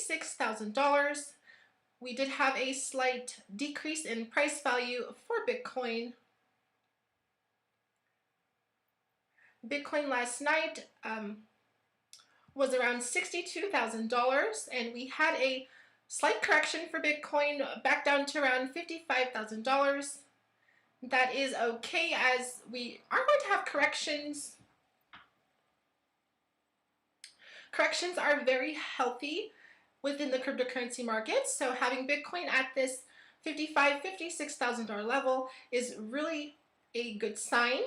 $56,000. We did have a slight decrease in price value for Bitcoin. Bitcoin last night was around $62,000, and we had a slight correction for Bitcoin back down to around $55,000. That is okay, as we are going to have corrections. Corrections are very healthy within the cryptocurrency market, so having Bitcoin at this $55,000, $56,000 level is really a good sign.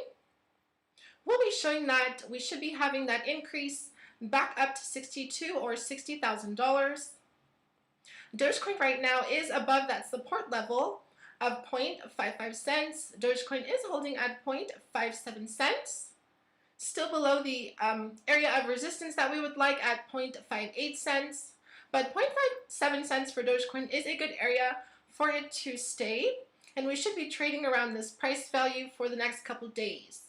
We'll be showing that we should be having that increase back up to $62,000 or $60,000. Dogecoin right now is above that support level of 0.55 cents. Dogecoin is holding at 0.57 cents. Still below the area of resistance that we would like at 0.58 cents. But 0.57 cents for Dogecoin is a good area for it to stay. And we should be trading around this price value for the next couple days.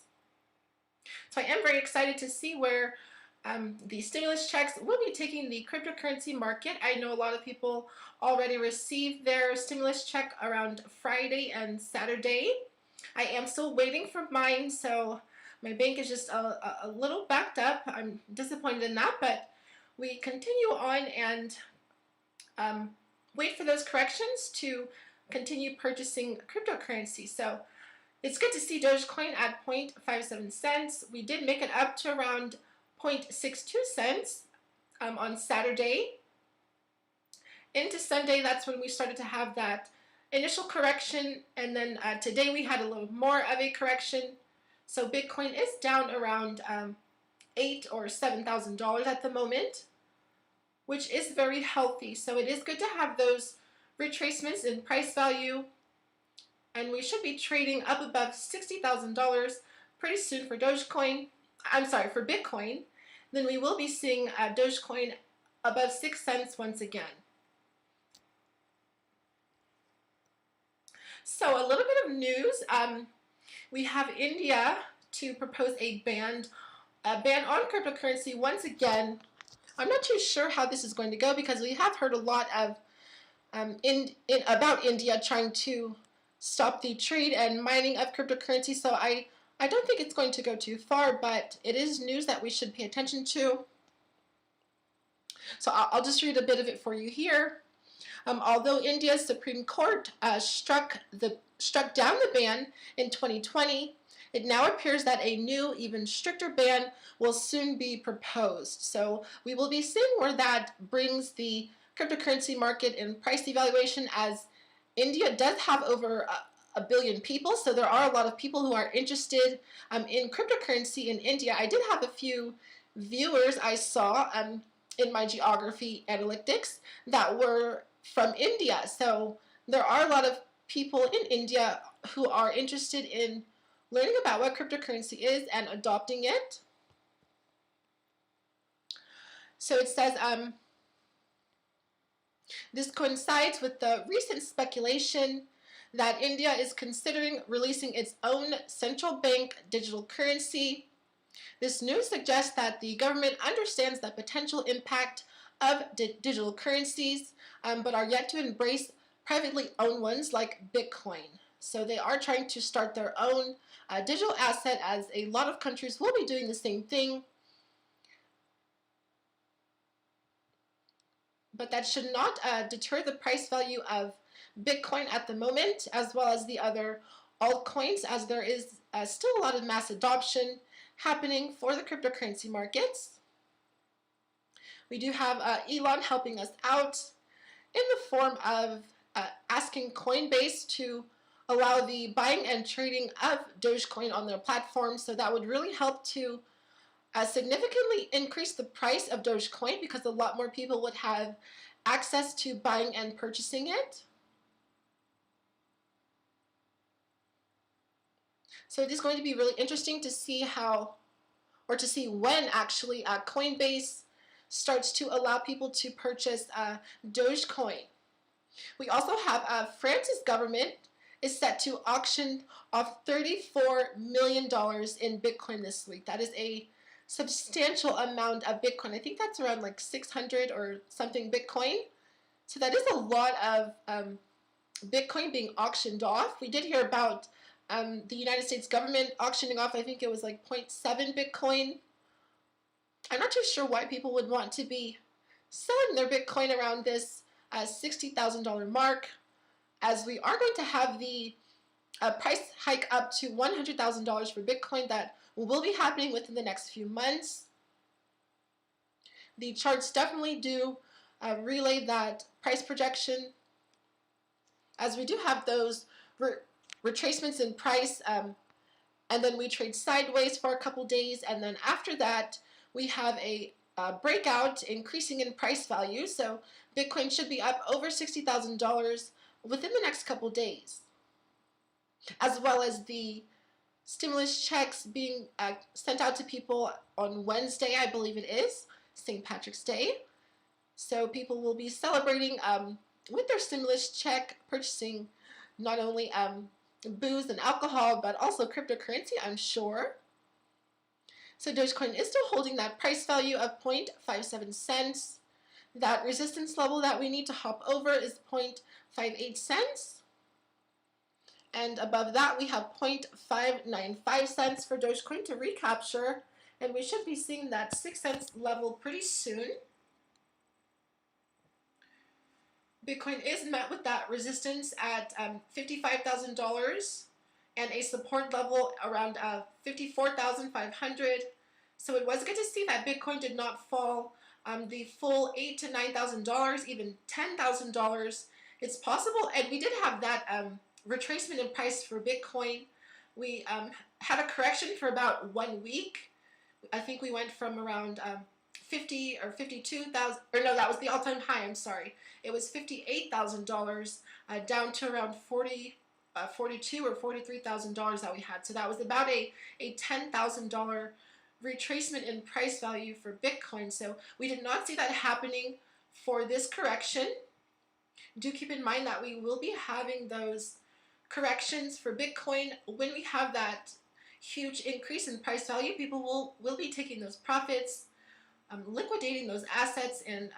So I am very excited to see where the stimulus checks will be taking the cryptocurrency market. I know a lot of people already received their stimulus check around Friday and Saturday. I am still waiting for mine, so my bank is just a little backed up. I'm disappointed in that, but we continue on and wait for those corrections to continue purchasing cryptocurrency. So it's good to see Dogecoin at 0.57 cents. We did make it up to around 0.62 cents on Saturday. Into Sunday, that's when we started to have that initial correction, and then today we had a little more of a correction. So Bitcoin is down around $8,000 or $7,000 at the moment, which is very healthy. So it is good to have those retracements in price value, and we should be trading up above $60,000 pretty soon for Dogecoin. I'm sorry, for Bitcoin. Then we will be seeing Dogecoin above 6 cents once again. So a little bit of news. We have India to propose a ban on cryptocurrency once again. I'm not too sure how this is going to go, because we have heard a lot of about India trying to stop the trade and mining of cryptocurrency. So I don't think it's going to go too far, but it is news that we should pay attention to. So I'll just read a bit of it for you here. Although India's Supreme Court struck down the ban in 2020, it now appears that a new, even stricter ban will soon be proposed. So we will be seeing where that brings the cryptocurrency market in price evaluation, as India does have over a billion people, so there are a lot of people who are interested in cryptocurrency in India. I did have a few viewers I saw in my geography analytics that were from India. So there are a lot of people in India who are interested in learning about what cryptocurrency is and adopting it. So it says, this coincides with the recent speculation that India is considering releasing its own central bank digital currency. This news suggests that the government understands the potential impact of digital currencies, but are yet to embrace privately owned ones like Bitcoin. So they are trying to start their own digital asset, as a lot of countries will be doing the same thing. But that should not deter the price value of Bitcoin at the moment, as well as the other altcoins, as there is still a lot of mass adoption happening for the cryptocurrency markets. We do have Elon helping us out in the form of asking Coinbase to allow the buying and trading of Dogecoin on their platform. So that would really help to significantly increase the price of Dogecoin, because a lot more people would have access to buying and purchasing it. So it is going to be really interesting to see how, or to see when actually Coinbase starts to allow people to purchase Dogecoin. We also have France's government is set to auction off $34 million in Bitcoin this week. That is a substantial amount of Bitcoin. I think that's around like 600 or something Bitcoin. So that is a lot of Bitcoin being auctioned off. We did hear about the United States government auctioning off, I think it was like 0.7 Bitcoin. I'm not too sure why people would want to be selling their Bitcoin around this $60,000 mark, as we are going to have the price hike up to $100,000 for Bitcoin that will be happening within the next few months. The charts definitely do relay that price projection, as we do have those retracements in price, and then we trade sideways for a couple days, and then after that we have a breakout increasing in price value. So Bitcoin should be up over $60,000 within the next couple days, as well as the stimulus checks being sent out to people on Wednesday, I believe it is, St. Patrick's Day. So people will be celebrating with their stimulus check, purchasing not only booze and alcohol, but also cryptocurrency, I'm sure. So Dogecoin is still holding that price value of 0.57 cents. That resistance level that we need to hop over is 0.58 cents. And above that, we have 0.595 cents for Dogecoin to recapture. And we should be seeing that 6 cents level pretty soon. Bitcoin is met with that resistance at $55,000 and a support level around 54,500. So it was good to see that Bitcoin did not fall the full $8,000 to $9,000, even $10,000. It's possible, and we did have that retracement in price for Bitcoin. We had a correction for about 1 week. I think we went from around 50 or 52,000, or no, that was the all-time high, I'm sorry. It was $58,000 down to around $42 or $43,000 that we had. So that was about a $10,000 retracement in price value for Bitcoin. So we did not see that happening for this correction. Do keep in mind that we will be having those corrections for Bitcoin when we have that huge increase in price value. People will be taking those profits, liquidating those assets, and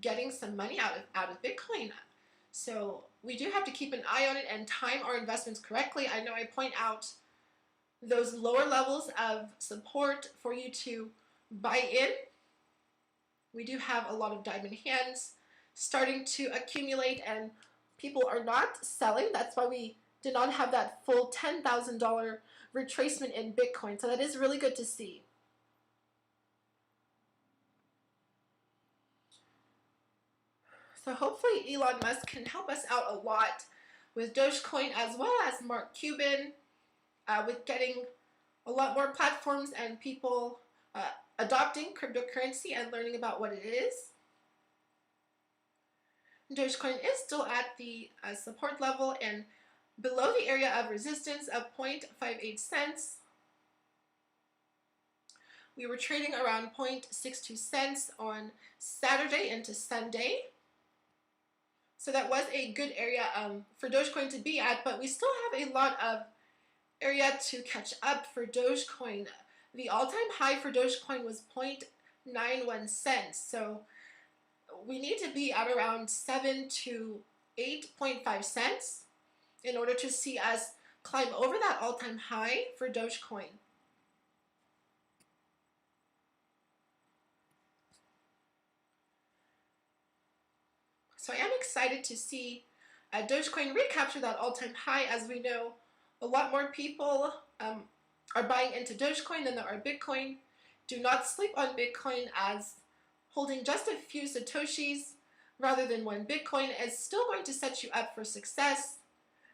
getting some money out of Bitcoin. So we do have to keep an eye on it and time our investments correctly. I know I point out those lower levels of support for you to buy in. We do have a lot of diamond hands starting to accumulate, and people are not selling. That's why we did not have that full $10,000 retracement in Bitcoin. So that is really good to see. So hopefully Elon Musk can help us out a lot with Dogecoin, as well as Mark Cuban, with getting a lot more platforms and people adopting cryptocurrency and learning about what it is. Dogecoin is still at the support level and below the area of resistance of 0.58 cents. We were trading around 0.62 cents on Saturday into Sunday. So that was a good area for Dogecoin to be at, but we still have a lot of area to catch up for Dogecoin. The all-time high for Dogecoin was 0.91 cents. So we need to be at around 7 to 8.5 cents in order to see us climb over that all-time high for Dogecoin. So I am excited to see Dogecoin recapture that all-time high. As we know, a lot more people are buying into Dogecoin than there are Bitcoin. Do not sleep on Bitcoin, as holding just a few Satoshis rather than one Bitcoin is still going to set you up for success,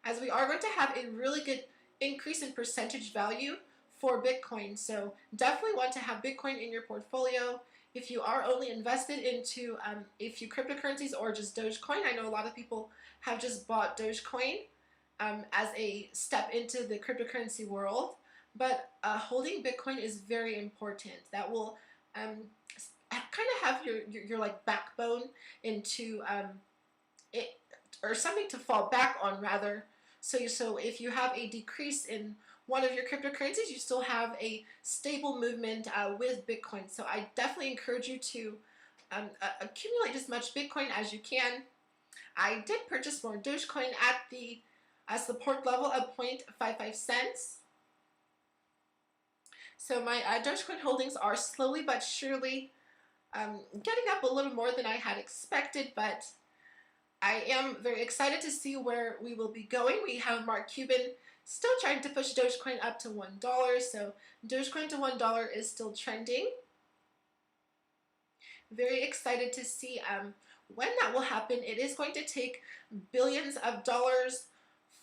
as we are going to have a really good increase in percentage value for Bitcoin. So definitely want to have Bitcoin in your portfolio. If you are only invested into a few cryptocurrencies or just Dogecoin, I know a lot of people have just bought Dogecoin as a step into the cryptocurrency world, but holding Bitcoin is very important. That will kind of have your like backbone into it, or something to fall back on rather. So if you have a decrease in one of your cryptocurrencies, you still have a stable movement with Bitcoin. So I definitely encourage you to accumulate as much Bitcoin as you can. I did purchase more Dogecoin at the support level of 0.55 cents. So my Dogecoin holdings are slowly but surely getting up a little more than I had expected, but I am very excited to see where we will be going. We have Mark Cuban still trying to push Dogecoin up to $1, so Dogecoin to $1 is still trending. Very excited to see when that will happen. It is going to take billions of dollars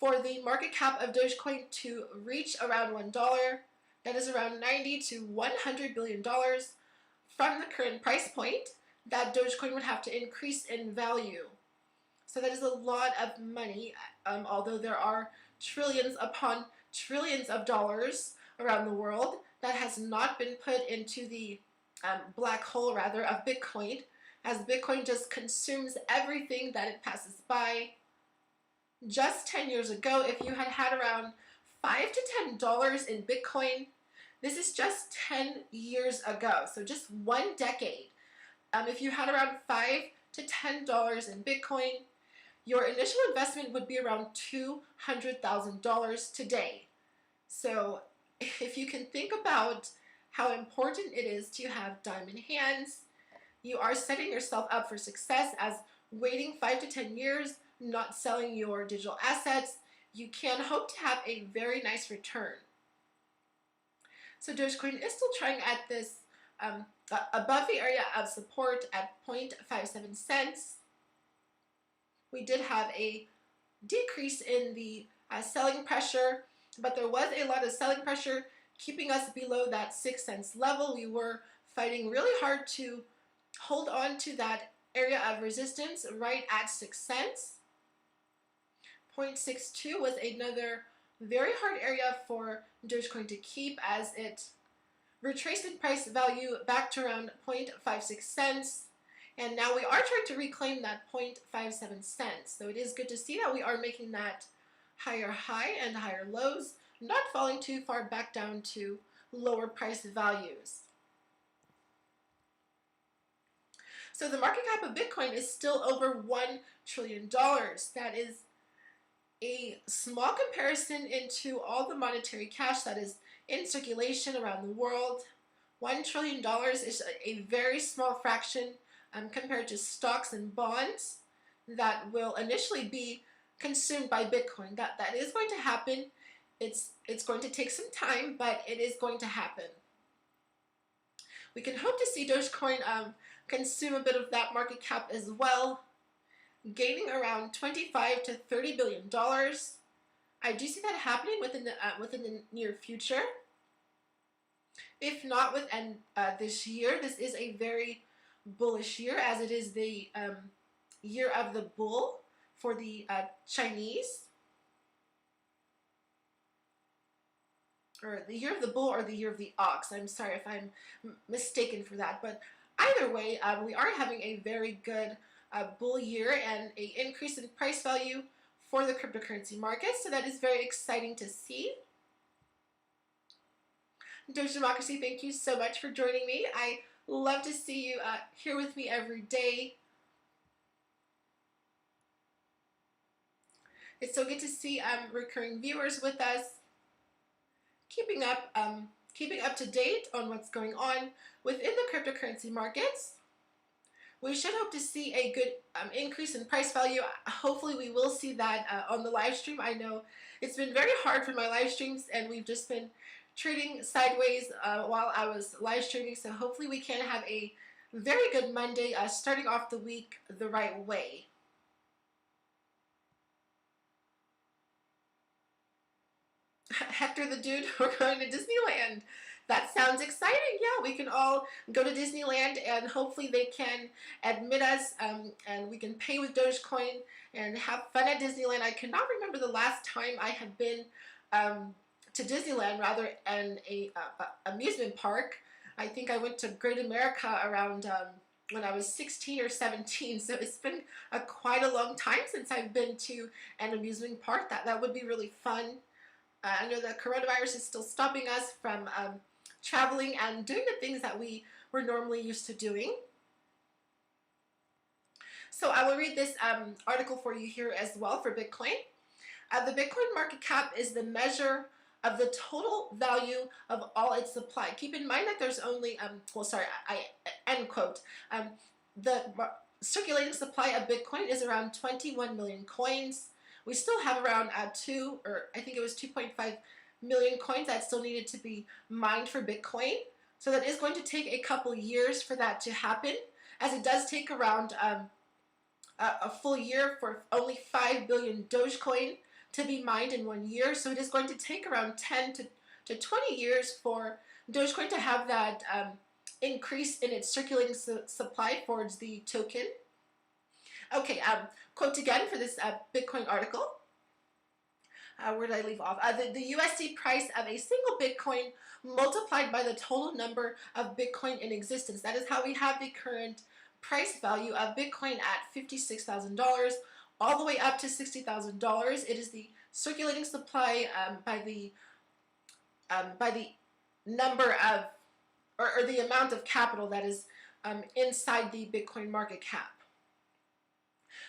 for the market cap of Dogecoin to reach around $1. That is around $90 to $100 billion from the current price point that Dogecoin would have to increase in value. So that is a lot of money, although there are trillions upon trillions of dollars around the world that has not been put into the black hole, rather, of Bitcoin, as Bitcoin just consumes everything that it passes by. Just 10 years ago, if you had had around $5 to $10 in Bitcoin, this is just 10 years ago, so just one decade. If you had around $5 to $10 in Bitcoin, your initial investment would be around $200,000 today. So if you can think about how important it is to have diamond hands, you are setting yourself up for success, as waiting 5 to 10 years, not selling your digital assets, you can hope to have a very nice return. So Dogecoin is still trying at this above the area of support at 0.57 cents. We did have a decrease in the selling pressure, but there was a lot of selling pressure keeping us below that 6 cents level. We were fighting really hard to hold on to that area of resistance right at 6 cents. 0.62 was another very hard area for Dogecoin to keep, as it retraced in price value back to around 0.56 cents. And now we are trying to reclaim that 0.57 cents. So it is good to see that we are making that higher high and higher lows, not falling too far back down to lower price values. So the market cap of Bitcoin is still over $1 trillion. That is a small comparison into all the monetary cash that is in circulation around the world. $1 trillion is a very small fraction compared to stocks and bonds that will initially be consumed by Bitcoin. That is going to happen. It's going to take some time, but it is going to happen. We can hope to see Dogecoin consume a bit of that market cap as well, gaining around $25 to $30 billion. I do see that happening within the near future. If not within this year, this is a very bullish year, as it is the year of the bull for the Chinese, or the year of the bull or the year of the ox. I'm sorry if I'm mistaken for that, but either way, we are having a very good bull year and an increase in price value for the cryptocurrency market, so that is very exciting to see. Doge Democracy, thank you so much for joining me. I love to see you here with me every day. It's so good to see recurring viewers with us, keeping up to date on what's going on within the cryptocurrency markets. We should hope to see a good increase in price value. Hopefully we will see that on the live stream. I know it's been very hard for my live streams, and we've just been trading sideways while I was live streaming, so hopefully we can have a very good Monday, starting off the week the right way. Hector the Dude, we're going to Disneyland. That sounds exciting. Yeah, we can all go to Disneyland, and hopefully they can admit us, and we can pay with Dogecoin and have fun at Disneyland. I cannot remember the last time I have been to Disneyland, rather, and a amusement park. I think I went to Great America around when I was 16 or 17, so it's been quite a long time since I've been to an amusement park. That would be really fun. I know the coronavirus is still stopping us from traveling and doing the things that we were normally used to doing. So I will read this article for you here as well for Bitcoin. The Bitcoin market cap is the measure of the total value of all its supply. Keep in mind that there's only, end quote, the circulating supply of Bitcoin is around 21 million coins. We still have around 2.5 million coins that still needed to be mined for Bitcoin. So that is going to take a couple years for that to happen, as it does take around a full year for only 5 billion Dogecoin to be mined in 1 year. So it is going to take around 10 to 20 years for Dogecoin to have that increase in its circulating supply for the token. Okay, quote again for this Bitcoin article. Where did I leave off? The USD price of a single Bitcoin multiplied by the total number of Bitcoin in existence. That is how we have the current price value of Bitcoin at $56,000 all the way up to $60,000. It is the circulating supply by the number of or the amount of capital that is inside the Bitcoin market cap.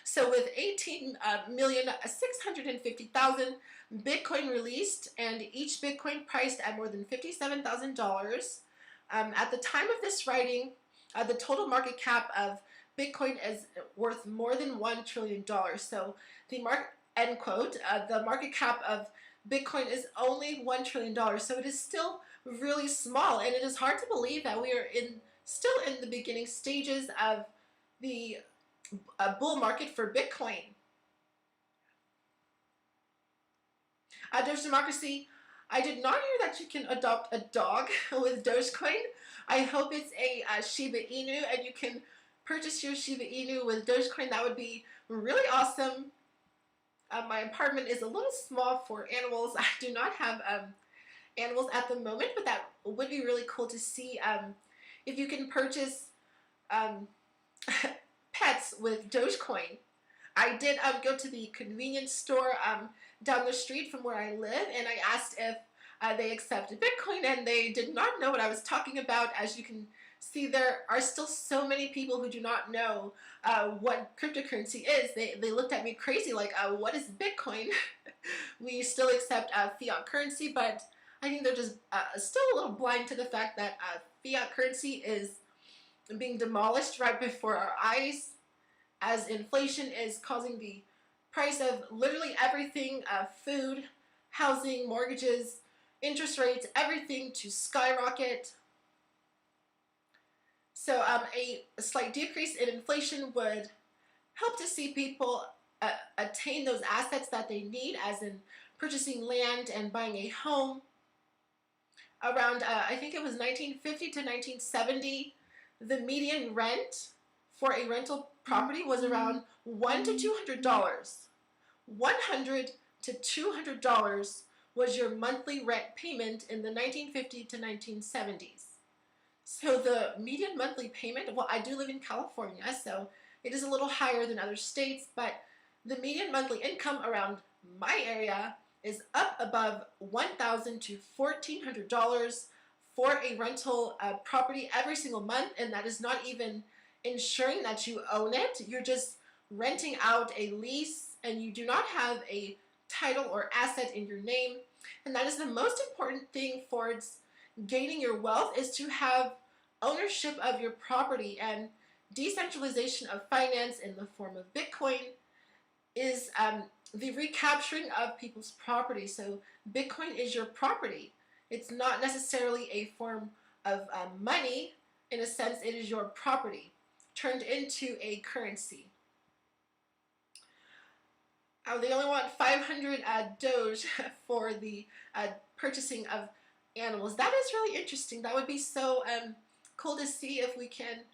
So with 18,650,000 Bitcoin released and each Bitcoin priced at more than $57,000, at the time of this writing, the total market cap of Bitcoin is worth more than $1 trillion. So the end quote, the market cap of Bitcoin is only $1 trillion. So it is still really small, and it is hard to believe that we are still in the beginning stages of the bull market for Bitcoin. Doge Democracy, I did not hear that you can adopt a dog with Dogecoin. I hope it's a Shiba Inu and you can purchase your Shiba Inu with Dogecoin. That would be really awesome. My apartment is a little small for animals. I do not have animals at the moment, but that would be really cool to see if you can purchase pets with Dogecoin. I did go to the convenience store down the street from where I live, and I asked if they accepted Bitcoin, and they did not know what I was talking about. As you can see, there are still so many people who do not know what cryptocurrency is. They looked at me crazy, like, what is Bitcoin? We still accept fiat currency, but I think they're just still a little blind to the fact that fiat currency is being demolished right before our eyes, as inflation is causing the price of literally everything, food, housing, mortgages, interest rates, everything to skyrocket. So a slight decrease in inflation would help to see people attain those assets that they need, as in purchasing land and buying a home. Around, I think it was 1950 to 1970, the median rent for a rental property was around $100 to $200. $100 to $200 was your monthly rent payment in the 1950 to 1970s. So the median monthly payment, well, I do live in California, so it is a little higher than other states, but the median monthly income around my area is up above $1,000 to $1,400 for a rental property every single month, and that is not even ensuring that you own it. You're just renting out a lease, and you do not have a title or asset in your name. And that is the most important thing for gaining your wealth, is to have ownership of your property. And decentralization of finance in the form of Bitcoin is the recapturing of people's property. So Bitcoin is your property. It's not necessarily a form of money. In a sense, it is your property turned into a currency. They only want 500 Doge for the purchasing of animals. That is really interesting. That would be so cool to see if we can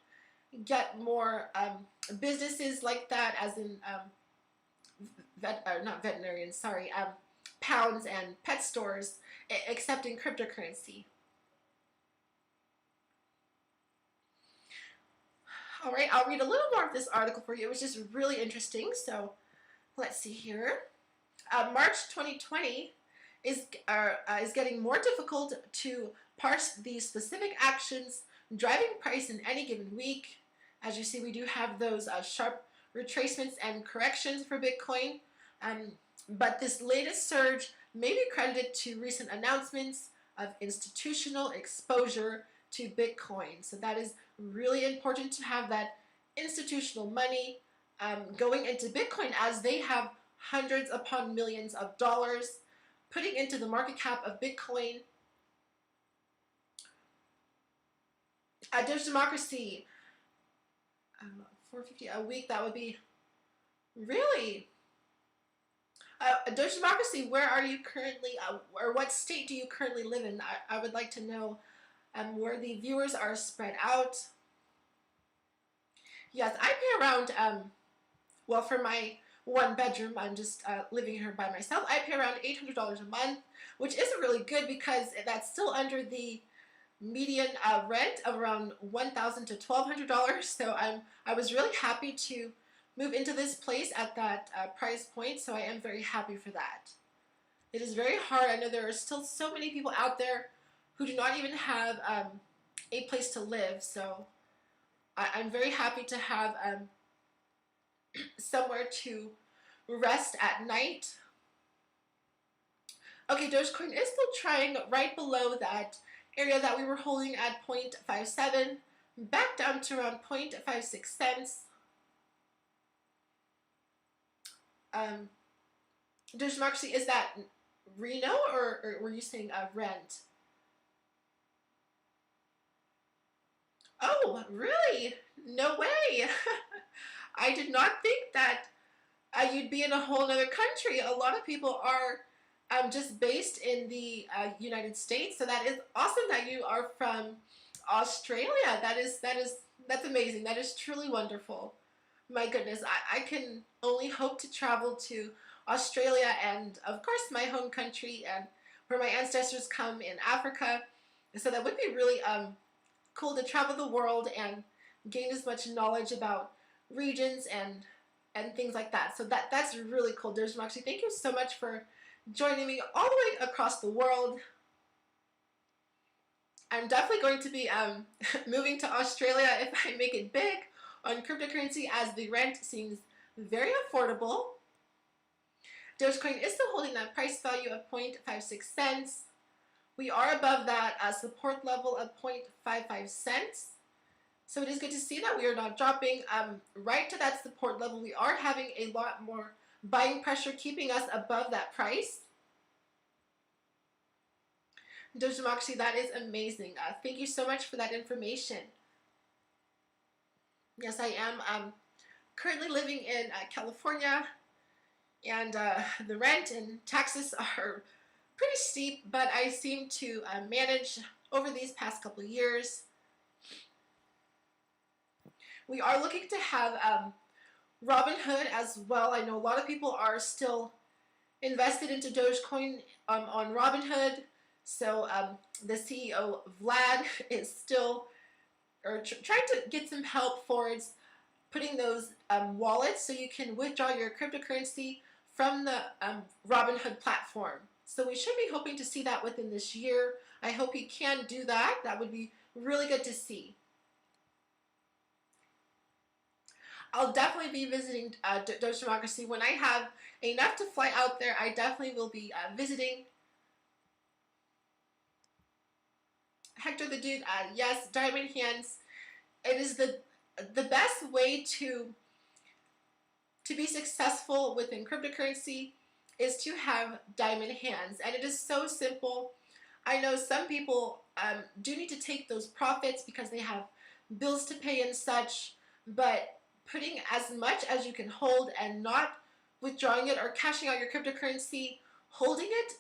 get more businesses like that, as in not veterinarians, sorry, pounds and pet stores accepting cryptocurrency. All right, I'll read a little more of this article for you. It was just really interesting. So let's see here. March 2020 is getting more difficult to parse the specific actions driving price in any given week. As you see, we do have those sharp retracements and corrections for Bitcoin. But this latest surge may be credited to recent announcements of institutional exposure to Bitcoin. So that is really important to have that institutional money going into Bitcoin, as they have hundreds upon millions of dollars putting into the market cap of Bitcoin. Doge Democracy, 450 a week, that would be really. Doge Democracy, where are you currently, or what state do you currently live in? I would like to know where the viewers are spread out. Yes, I pay around, well, for my one bedroom, I'm just living here by myself, I pay around $800 a month, which isn't really good because that's still under the median rent of around $1,000 to $1,200. So I was really happy to move into this place at that price point, so I am very happy for that. It is very hard. I know there are still so many people out there who do not even have a place to live, so I'm very happy to have somewhere to rest at night. Okay, Dogecoin is still trying right below that area that we were holding at 0.57, back down to around 0.56 cents. Doge Democracy, is that Reno, or were you saying rent? Oh, really? No way. I did not think that you'd be in a whole other country. A lot of people are just based in the United States, so that is awesome that you are from Australia. That's amazing. That is truly wonderful. My goodness, I can only hope to travel to Australia and, of course, my home country and where my ancestors come in Africa. So that would be really cool to travel the world and gain as much knowledge about regions and things like that. So that's really cool. Doge Democracy, thank you so much for joining me all the way across the world. I'm definitely going to be moving to Australia if I make it big on cryptocurrency, as the rent seems very affordable. Dogecoin is still holding that price value of 0.56 cents. We are above that support level of 0.55 cents. So it is good to see that we are not dropping right to that support level. We are having a lot more buying pressure keeping us above that price. Doge Democracy, that is amazing. Thank you so much for that information. Yes, I am currently living in California, and the rent and taxes are pretty steep, but I seem to manage over these past couple of years. We are looking to have Robinhood as well. I know a lot of people are still invested into Dogecoin on Robinhood. So the CEO, Vlad, is still trying to get some help for putting those wallets so you can withdraw your cryptocurrency from the Robinhood platform. So we should be hoping to see that within this year. I hope he can do that. That would be really good to see. I'll definitely be visiting Doge Democracy. When I have enough to fly out there, I definitely will be visiting. Hector the Dude, yes, diamond hands. It is the best way to be successful within cryptocurrency is to have diamond hands, and it is so simple. I know some people do need to take those profits because they have bills to pay and such, but putting as much as you can hold and not withdrawing it or cashing out your cryptocurrency, holding it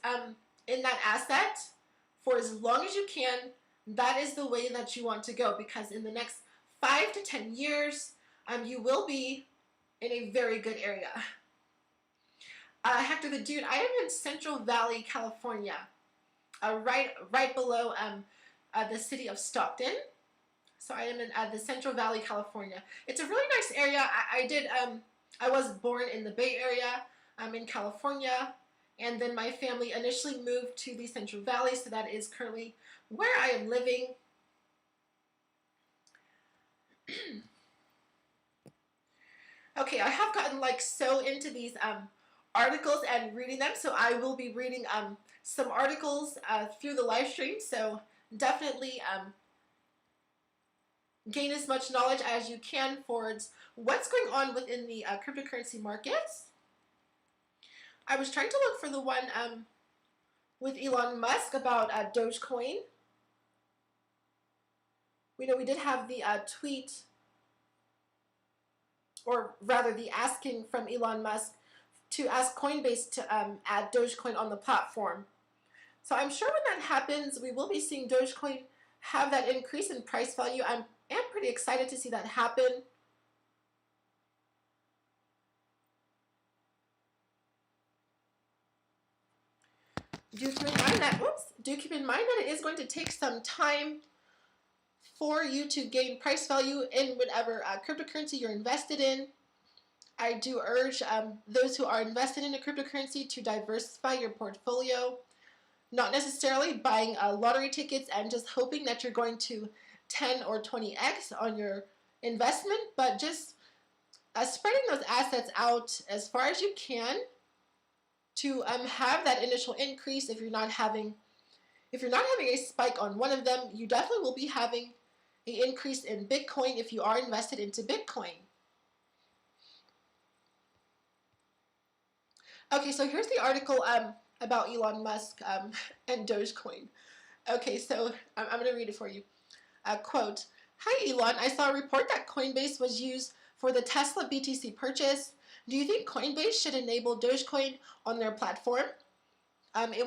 in that asset for as long as you can, that is the way that you want to go, because in the next 5 to 10 years, you will be in a very good area. Hector the Dude, I am in Central Valley, California, right below the city of Stockton. So I am in the Central Valley, California. It's a really nice area. I was born in the Bay Area. I'm in California, And then my family initially moved to the Central Valley, so that is currently where I am living. Okay, I have gotten like so into these articles and reading them, so I will be reading some articles through the live stream, so definitely gain as much knowledge as you can for what's going on within the cryptocurrency markets. I was trying to look for the one with Elon Musk about Dogecoin. We know we did have the tweet, or rather the asking from Elon Musk to ask Coinbase to add Dogecoin on the platform. So I'm sure when that happens, we will be seeing Dogecoin have that increase in price value. I am pretty excited to see that happen. Do keep in mind that it is going to take some time for you to gain price value in whatever cryptocurrency you're invested in. I do urge those who are invested in a cryptocurrency to diversify your portfolio, not necessarily buying lottery tickets and just hoping that you're going to 10 or 20x on your investment, but just spreading those assets out as far as you can to have that initial increase. If you're not having a spike on one of them, you definitely will be having an increase in Bitcoin if you are invested into Bitcoin. Okay, so here's the article about Elon Musk and Dogecoin. Okay, so I'm going to read it for you. Quote, "Hi Elon, I saw a report that Coinbase was used for the Tesla BTC purchase. Do you think Coinbase should enable Dogecoin on their platform? It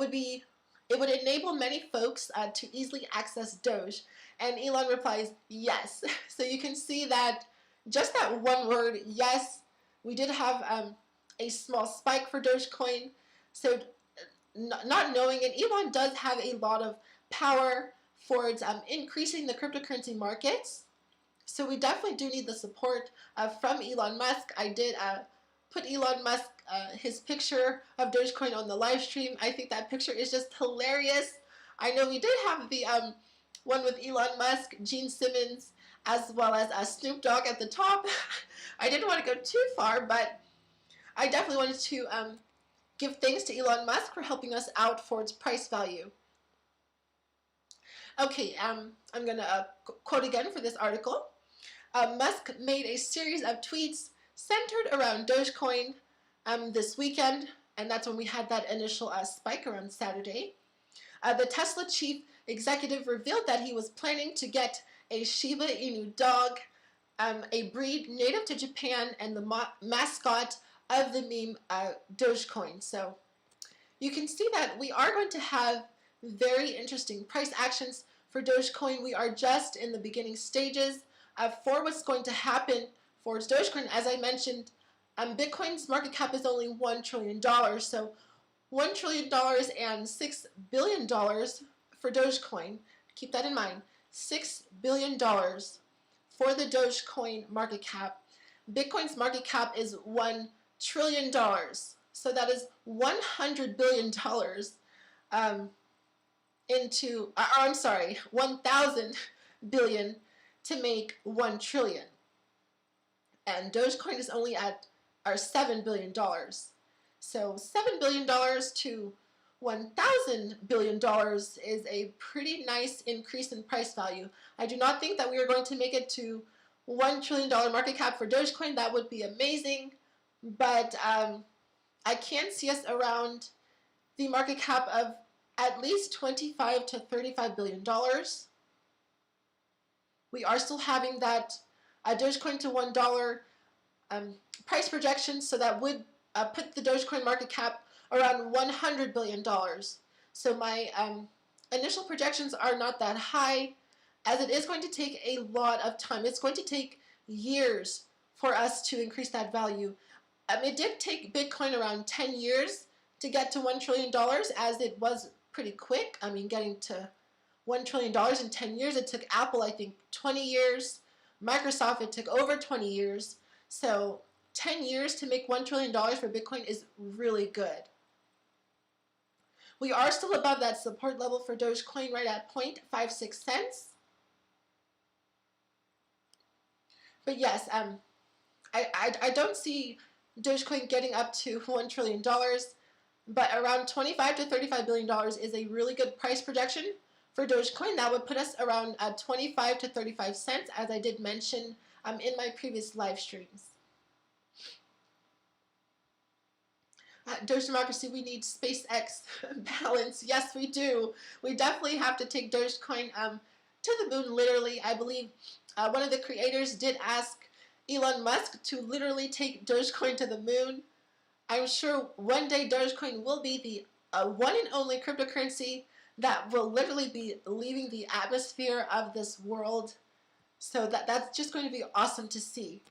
would enable many folks to easily access Doge." And Elon replies, "Yes." So you can see that just that one word, yes, we did have a small spike for Dogecoin. So not knowing it, Elon does have a lot of power for increasing the cryptocurrency markets. So we definitely do need the support from Elon Musk. I did put Elon Musk, his picture of Dogecoin on the live stream. I think that picture is just hilarious. I know we did have the one with Elon Musk, Gene Simmons, as well as Snoop Dogg at the top. I didn't want to go too far, but I definitely wanted to give thanks to Elon Musk for helping us out for its price value. Okay, I'm going to quote again for this article. Musk made a series of tweets centered around Dogecoin this weekend, and that's when we had that initial spike around Saturday. The Tesla chief executive revealed that he was planning to get a Shiba Inu dog, a breed native to Japan, and the mascot of the meme Dogecoin. So you can see that we are going to have very interesting price actions for Dogecoin. We are just in the beginning stages for what's going to happen for Dogecoin. As I mentioned, Bitcoin's market cap is only $1 trillion. So $1 trillion and $6 billion for Dogecoin. Keep that in mind. $6 billion for the Dogecoin market cap. Bitcoin's market cap is $1 trillion. So that is $100 billion I'm sorry, 1,000 billion to make 1 trillion. And Dogecoin is only at our $7 billion. So $7 billion to $1,000 billion is a pretty nice increase in price value. I do not think that we are going to make it to $1 trillion market cap for Dogecoin. That would be amazing. But I can see us around the market cap of at least 25 to $35 billion. We are still having that Dogecoin to $1 price projection, so that would put the Dogecoin market cap around $100 billion. So my initial projections are not that high, as it is going to take a lot of time. It's going to take years for us to increase that value. It did take Bitcoin around 10 years to get to $1 trillion, as it was pretty quick. I mean, getting to $1 trillion in 10 years. It took Apple, I think, 20 years. Microsoft, it took over 20 years. So 10 years to make $1 trillion for Bitcoin is really good. We are still above that support level for Dogecoin, right at 0.56 cents. But yes, I don't see Dogecoin getting up to $1 trillion, but around $25 to $35 billion is a really good price projection for Dogecoin. That would put us around 25 to 35 cents, as I did mention in my previous live streams. Doge Democracy, we need SpaceX balance. Yes, we do. We definitely have to take Dogecoin to the moon, literally. I believe one of the creators did ask Elon Musk to literally take Dogecoin to the moon. I'm sure one day Dogecoin will be the one and only cryptocurrency that will literally be leaving the atmosphere of this world. So that's just going to be awesome to see.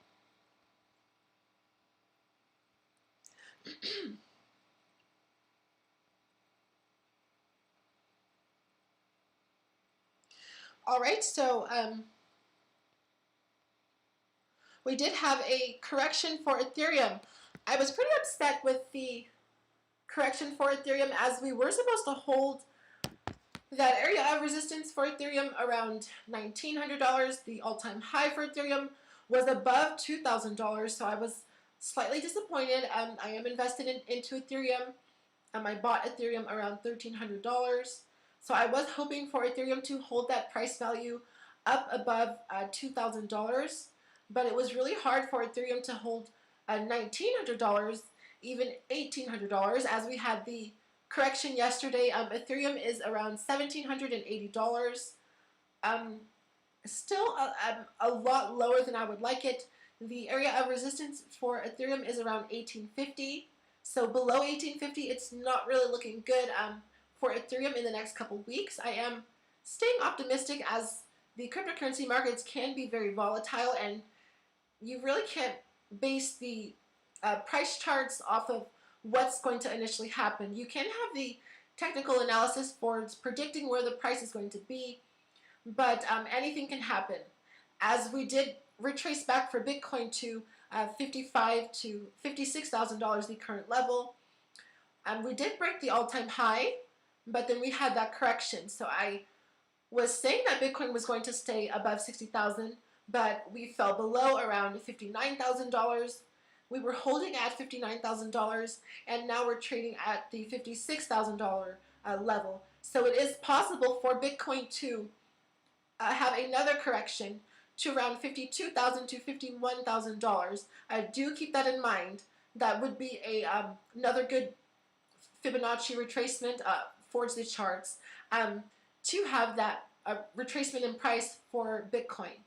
All right, so we did have a correction for Ethereum. I was pretty upset with the correction for Ethereum, as we were supposed to hold that area of resistance for Ethereum around $1,900. The all-time high for Ethereum was above $2,000, so I was slightly disappointed. I am invested into Ethereum. I bought Ethereum around $1,300. So I was hoping for Ethereum to hold that price value up above $2,000, but it was really hard for Ethereum to hold $1,900, even $1,800, as we had the correction yesterday. Ethereum is around $1,780. Still a lot lower than I would like it. The area of resistance for Ethereum is around 1850. So below 1850, it's not really looking good for Ethereum in the next couple weeks. I am staying optimistic, as the cryptocurrency markets can be very volatile, and you really can't base the price charts off of what's going to initially happen. You can have the technical analysis for predicting where the price is going to be, but anything can happen. As we did retrace back for Bitcoin to $55,000 to $56,000, the current level. We did break the all-time high, but then we had that correction. So I was saying that Bitcoin was going to stay above 60,000, but we fell below around $59,000. We were holding at $59,000, and now we're trading at the $56,000 level. So it is possible for Bitcoin to have another correction to around $52,000 to $51,000. Do keep that in mind. That would be another good Fibonacci retracement for the charts to have that retracement in price for Bitcoin.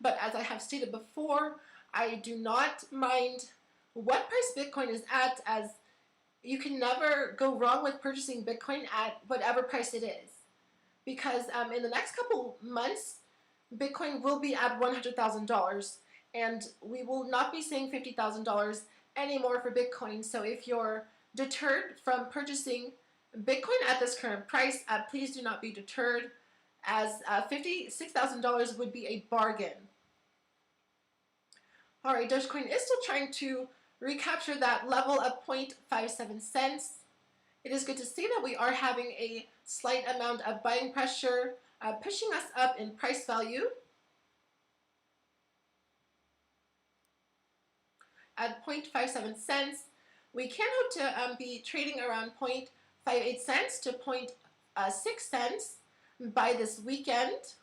But as I have stated before, I do not mind what price Bitcoin is at, as you can never go wrong with purchasing Bitcoin at whatever price it is. Because in the next couple months, Bitcoin will be at $100,000, and we will not be seeing $50,000 anymore for Bitcoin. So if you're deterred from purchasing Bitcoin at this current price, please do not be deterred, as $56,000 would be a bargain. All right, Dogecoin is still trying to recapture that level of 0.57 cents. It is good to see that we are having a slight amount of buying pressure, pushing us up in price value at 0.57 cents. We can hope to be trading around 0.58 cents to 0.6 cents by this weekend.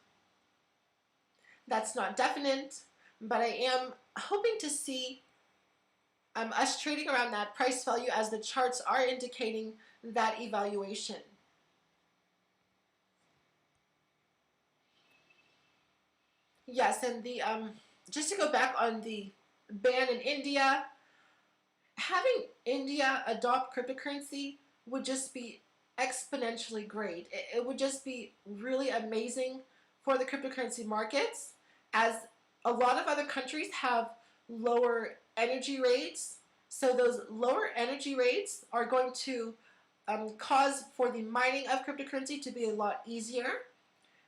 That's not definite, but I am hoping to see us trading around that price value, as the charts are indicating that evaluation. Yes, and the just to go back on the ban in India, having India adopt cryptocurrency would just be exponentially great. It would just be really amazing for the cryptocurrency markets, as a lot of other countries have lower energy rates. So those lower energy rates are going to cause for the mining of cryptocurrency to be a lot easier.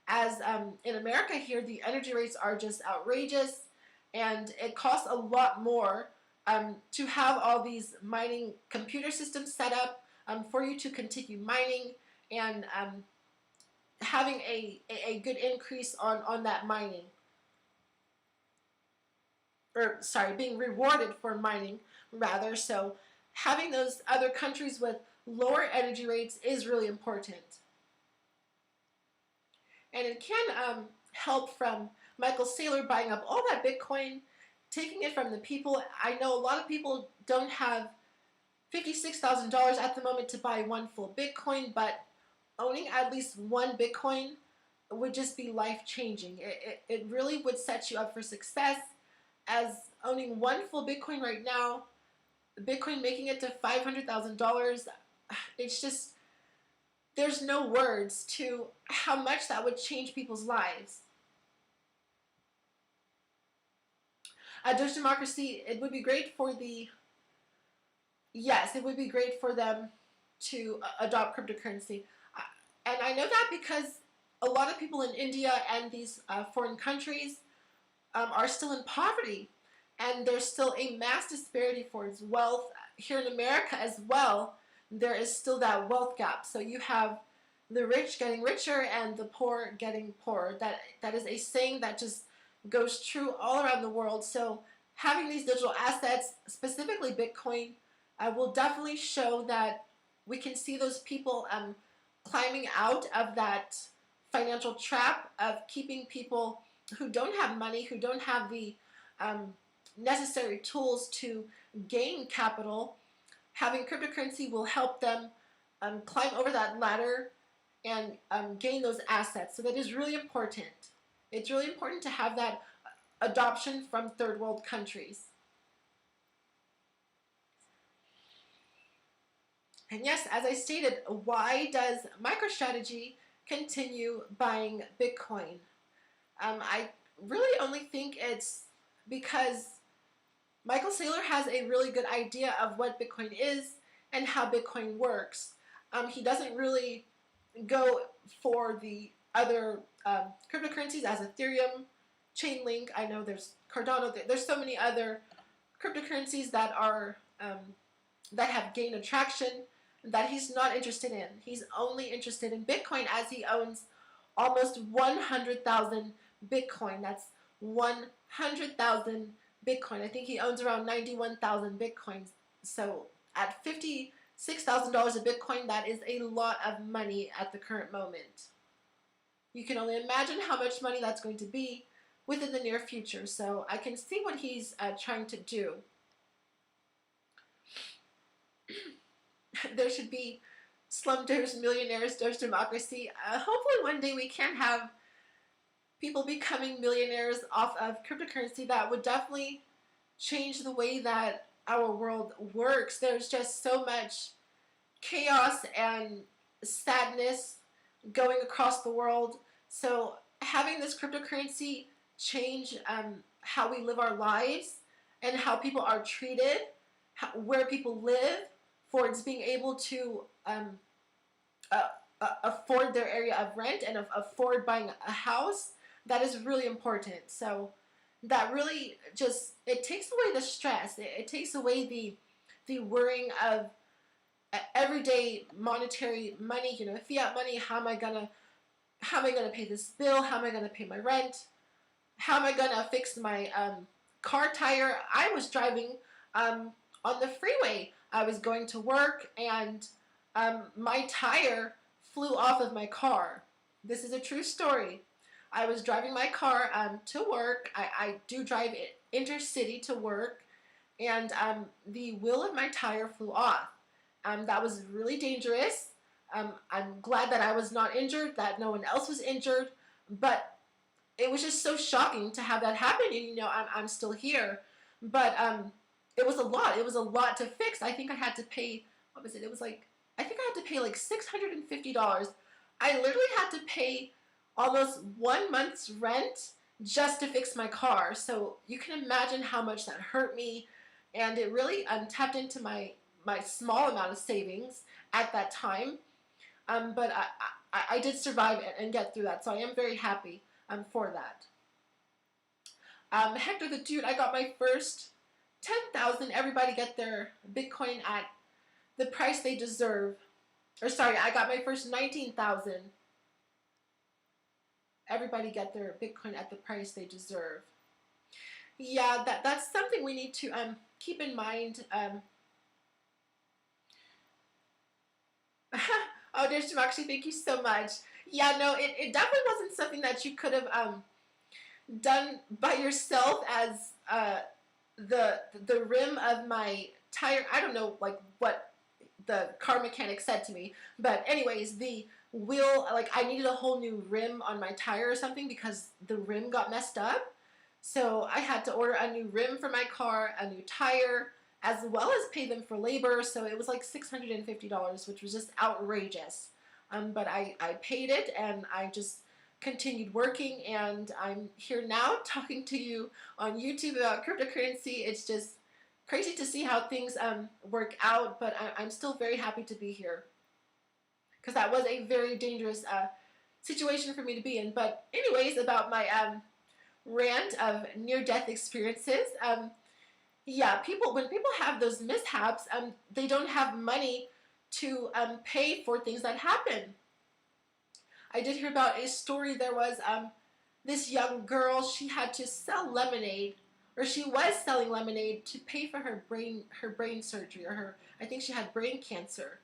As in America here, the energy rates are just outrageous, and it costs a lot more to have all these mining computer systems set up, for you to continue mining and having a good increase on that mining. Or sorry, being rewarded for mining rather. So having those other countries with lower energy rates is really important. And it can help from Michael Saylor buying up all that Bitcoin, taking it from the people. I know a lot of people don't have $56,000 at the moment to buy one full Bitcoin, but owning at least one Bitcoin would just be life-changing. It really would set you up for success, as owning one full Bitcoin right now, Bitcoin making it to $500,000, it's just, there's no words to how much that would change people's lives. Doge democracy, it would be great for the, yes, it would be great for them to adopt cryptocurrency. And I know that because a lot of people in India and these foreign countries are still in poverty, and there's still a mass disparity for its wealth. Here in America as well, there is still that wealth gap. So you have the rich getting richer and the poor getting poorer. That is a saying that just goes true all around the world. So having these digital assets, specifically Bitcoin, will definitely show that we can see those people climbing out of that financial trap of keeping people who don't have money, who don't have the necessary tools to gain capital. Having cryptocurrency will help them climb over that ladder and gain those assets. So that is really important. It's really important to have that adoption from third world countries. And yes, as I stated, why does Microstrategy continue buying Bitcoin? I really only think it's because Michael Saylor has a really good idea of what Bitcoin is and how Bitcoin works. He doesn't really go for the other cryptocurrencies as Ethereum, Chainlink. I know there's Cardano. There's so many other cryptocurrencies that are that have gained attraction that he's not interested in. He's only interested in Bitcoin, as he owns almost 100,000 Bitcoin. That's 100,000 Bitcoin. I think he owns around 91,000 Bitcoins. So at $56,000 a Bitcoin, that is a lot of money at the current moment. You can only imagine how much money that's going to be within the near future. So I can see what he's trying to do. There should be slumders, millionaires, Doge democracy. Hopefully one day we can have people becoming millionaires off of cryptocurrency. That would definitely change the way that our world works. There's just so much chaos and sadness going across the world. So having this cryptocurrency change how we live our lives and how people are treated, where people live, for it's being able to afford their area of rent and afford buying a house, that is really important. So that really just, it takes away the stress. It takes away the worrying of everyday monetary money, you know, fiat money. How am I gonna pay this bill? How am I gonna pay my rent? How am I gonna fix my car tire? I was driving on the freeway. I was going to work and my tire flew off of my car. This is a true story. I was driving my car to work. I do drive intercity to work, and the wheel of my tire flew off. That was really dangerous. I'm glad that I was not injured, that no one else was injured, but it was just so shocking to have that happen, and you know, I'm still here. But it was a lot. It was a lot to fix. I think I had to pay, what was it? It was like, I think I had to pay like $650. I literally had to pay almost 1 month's rent just to fix my car. So you can imagine how much that hurt me, and it really tapped into my small amount of savings at that time. But I did survive and get through that, so I am very happy for that. Hector the Dude, I got my first 10,000. Everybody get their Bitcoin at the price they deserve. Or sorry, I got my first 19,000. Everybody get their Bitcoin at the price they deserve. Yeah, that's something we need to keep in mind. Oh, there's Jamaxi, thank you so much. Yeah, no, it definitely wasn't something that you could have done by yourself, as the rim of my tire, I don't know like what the car mechanic said to me, but anyways, the wheel, like I needed a whole new rim on my tire or something because the rim got messed up. So I had to order a new rim for my car, a new tire, as well as pay them for labor. So it was like $650, which was just outrageous. But I paid it, and I just continued working, and I'm here now talking to you on YouTube about cryptocurrency. It's just crazy to see how things work out, but I'm still very happy to be here, because that was a very dangerous situation for me to be in. But anyways, about my rant of near-death experiences, yeah, when people have those mishaps, they don't have money to pay for things that happen. I did hear about a story. There was this young girl. She had to sell lemonade, or she was selling lemonade to pay for her brain surgery, or I think she had brain cancer.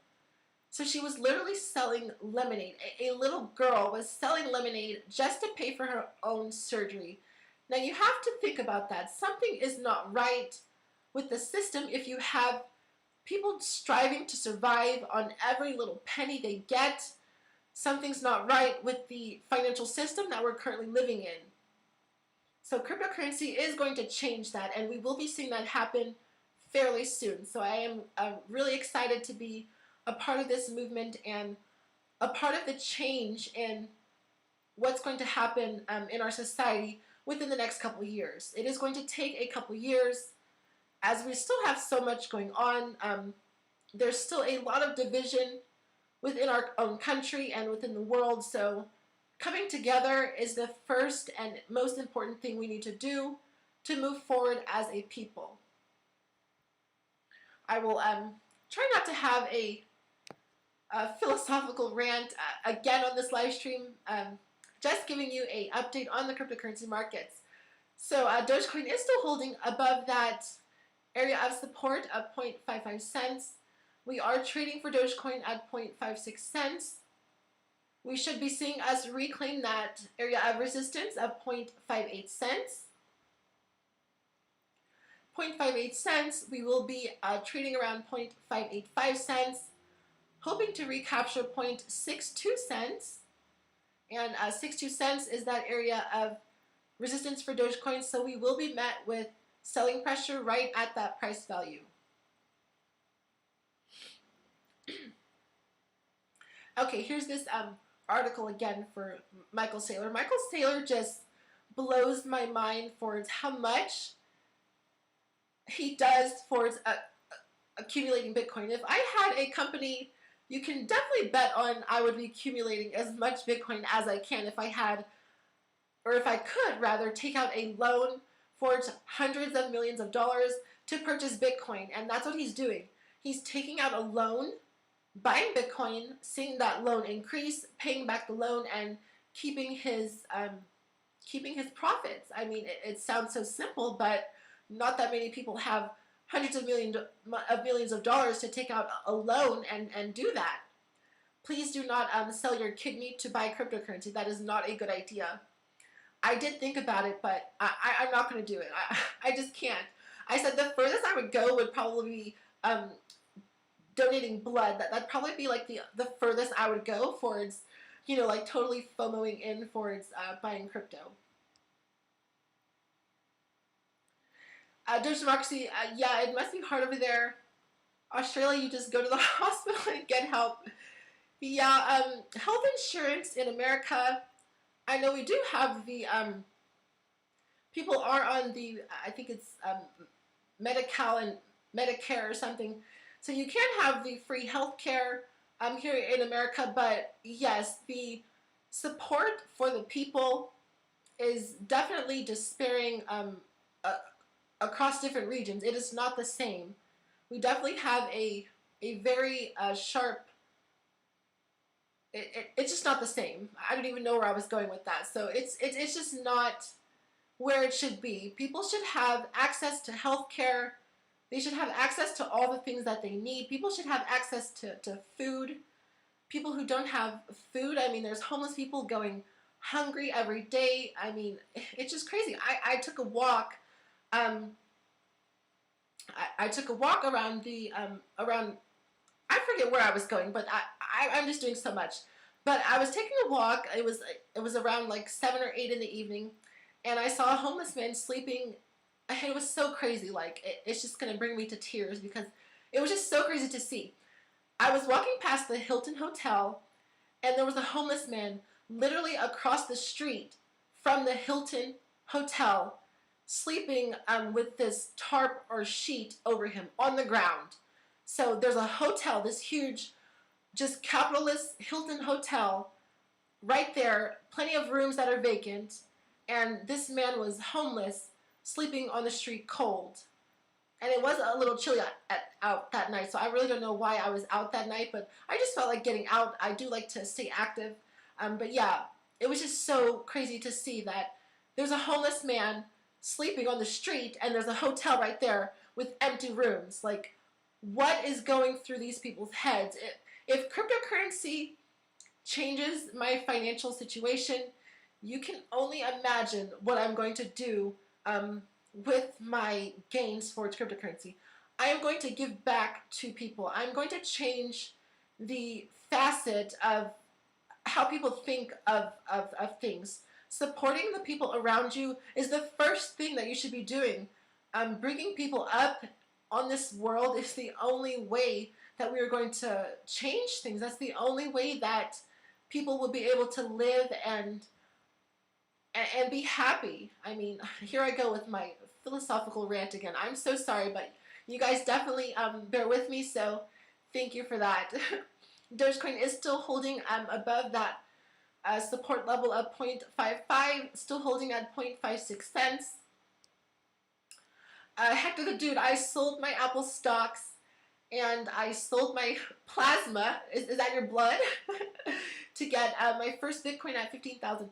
So she was literally selling lemonade. A little girl was selling lemonade just to pay for her own surgery. Now you have to think about that. Something is not right with the system if you have people striving to survive on every little penny they get. Something's not right with the financial system that we're currently living in. So cryptocurrency is going to change that, and we will be seeing that happen fairly soon. So I am really excited to be a part of this movement and a part of the change in what's going to happen in our society within the next couple of years. It is going to take a couple of years, as we still have so much going on. There's still a lot of division within our own country and within the world. So coming together is the first and most important thing we need to do to move forward as a people. I will try not to have a philosophical rant again on this live stream, just giving you an update on the cryptocurrency markets. So Dogecoin is still holding above that area of support of 0.55 cents. We are trading for Dogecoin at 0.56 cents. We should be seeing us reclaim that area of resistance of 0.58 cents. 0.58 cents, we will be trading around 0.585 cents, hoping to recapture 0.62 cents. And 62 cents is that area of resistance for Dogecoin, so we will be met with selling pressure right at that price value. Okay, here's this article again for Michael Saylor. Michael Saylor just blows my mind for how much he does for accumulating Bitcoin. If I had a company, you can definitely bet on I would be accumulating as much Bitcoin as I can if I had, or if I could rather, take out a loan for hundreds of millions of dollars to purchase Bitcoin. And that's what he's doing. He's taking out a loan, buying Bitcoin, seeing that loan increase, paying back the loan, and keeping his profits. I mean, it sounds so simple, but not that many people have hundreds of millions of dollars to take out a loan and do that. Please do not sell your kidney to buy cryptocurrency. That is not a good idea. I did think about it, but I'm not going to do it. I just can't. I said the furthest I would go would probably be donating blood. That'd probably be like the furthest I would go towards, like totally FOMOing in towards buying crypto. Doge Democracy, yeah, it must be hard over there. Australia, you just go to the hospital and get help. Yeah, health insurance in America, I know we do have the, people are on the, I think it's Medi-Cal and Medicare or something. So you can have the free health care here in America, but yes, the support for the people is definitely despairing across different regions. It is not the same. We definitely have a a very sharp. It's just not the same. I don't even know where I was going with that. So it's just not where it should be. People should have access to healthcare. They should have access to all the things that they need. People should have access to food. People who don't have food, I mean, there's homeless people going hungry every day. I mean, it's just crazy. I took a walk. I took a walk around around. I forget where I was going, but I'm just doing so much. But I was taking a walk. It was around like 7 or 8 in the evening, and I saw a homeless man sleeping. It was so crazy. Like it's just gonna bring me to tears because it was just so crazy to see. I was walking past the Hilton Hotel, and there was a homeless man literally across the street from the Hilton Hotel, sleeping with this tarp or sheet over him on the ground. So there's a hotel, this huge, just capitalist Hilton Hotel right there, plenty of rooms that are vacant, and this man was homeless, sleeping on the street cold. And it was a little chilly out that night, so I really don't know why I was out that night, but I just felt like getting out. I do like to stay active. But yeah, it was just so crazy to see that there's a homeless man sleeping on the street, and there's a hotel right there with empty rooms. Like, what is going through these people's heads? If cryptocurrency changes my financial situation, you can only imagine what I'm going to do with my gains for cryptocurrency. I am going to give back to people. I'm going to change the facet of how people think of things. Supporting the people around you is the first thing that you should be doing. Bringing people up on this world is the only way that we are going to change things. That's the only way that people will be able to live and be happy. I mean, here I go with my philosophical rant again. I'm so sorry, but you guys definitely bear with me, so thank you for that. Dogecoin is still holding above that support level of 0.55, still holding at 0.56 cents. Hector the Dude, I sold my Apple stocks and I sold my plasma, is that your blood? to get my first Bitcoin at 15,000.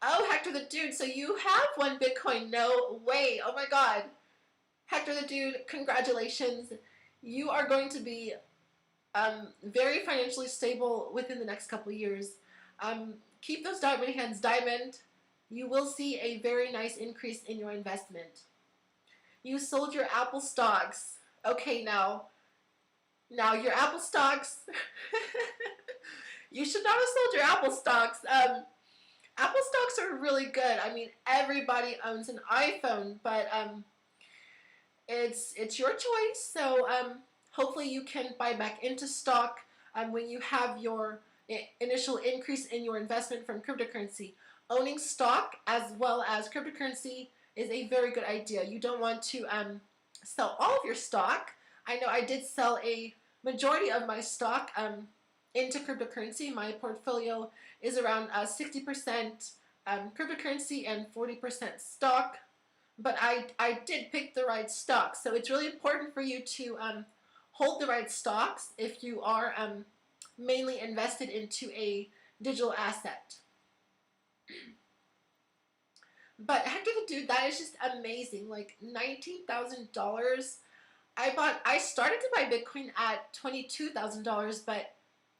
Oh, Hector the Dude, so you have one Bitcoin. No way. Oh my God. Hector the Dude, congratulations. You are going to be very financially stable within the next couple of years. Keep those diamond hands diamond. You will see a very nice increase in your investment. You sold your Apple stocks. Okay, now your Apple stocks. You should not have sold your Apple stocks. Apple stocks are really good. I mean, everybody owns an iPhone, but it's your choice. So hopefully you can buy back into stock when you have your initial increase in your investment from cryptocurrency. Owning stock as well as cryptocurrency is a very good idea. You don't want to sell all of your stock. I know I did sell a majority of my stock into cryptocurrency. My portfolio is around 60% cryptocurrency and 40% stock. But I did pick the right stock. So it's really important for you to hold the right stocks if you are mainly invested into a digital asset. But Hector the Dude, that is just amazing. Like $19,000. I started to buy Bitcoin at $22,000, but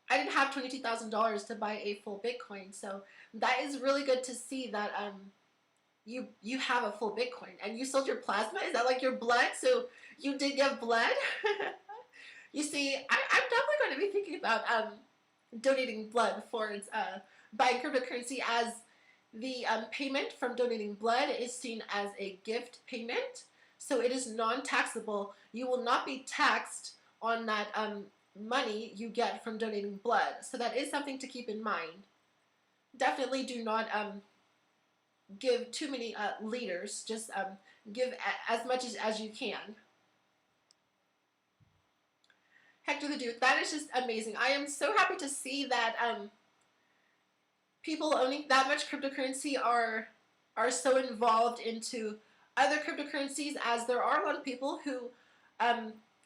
I didn't have $22,000 to buy a full Bitcoin. So that is really good to see that you have a full Bitcoin. And you sold your plasma? Is that like your blood? So you did give blood? You see, I'm definitely going to be thinking about donating blood for buying cryptocurrency, as the payment from donating blood is seen as a gift payment. So it is non-taxable. You will not be taxed on that money you get from donating blood. So that is something to keep in mind. Definitely do not give too many liters. Just give as much as you can. Hector the Dude, that is just amazing. I am so happy to see that people owning that much cryptocurrency are so involved into other cryptocurrencies, as there are a lot of people who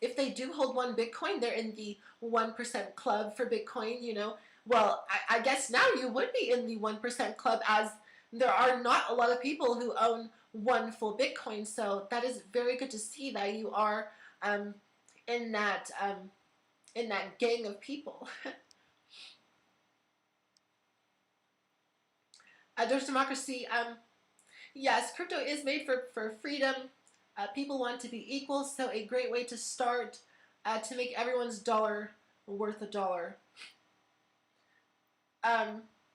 if they do hold one Bitcoin, they're in the 1% club for Bitcoin, you know. Well, I guess now you would be in the 1% club, as there are not a lot of people who own one full Bitcoin. So that is very good to see that you are in that gang of people. There's democracy. Yes, crypto is made for freedom. People want to be equal, so a great way to start to make everyone's dollar worth a dollar.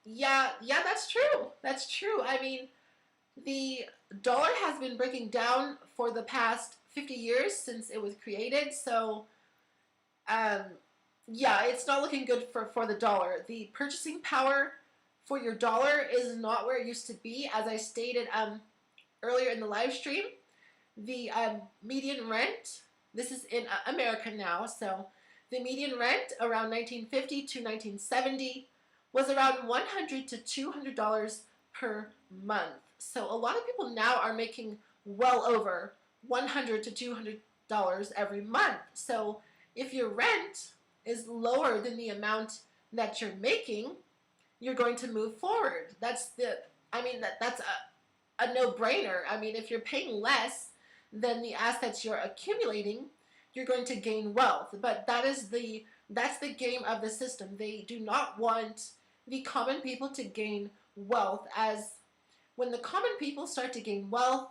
Yeah, that's true. That's true. I mean, the dollar has been breaking down for the past 50 years since it was created, so yeah, it's not looking good for the dollar. The purchasing power for your dollar is not where it used to be, as I stated earlier in the live stream. The median rent, this is in America now, so the median rent around 1950 to 1970 was around $100 to $200 per month. So a lot of people now are making well over $100 to $200 every month. So if your rent is lower than the amount that you're making, you're going to move forward. That's a no-brainer. I mean, if you're paying less than the assets you're accumulating, you're going to gain wealth. But that's the game of the system. They do not want the common people to gain wealth, as when the common people start to gain wealth,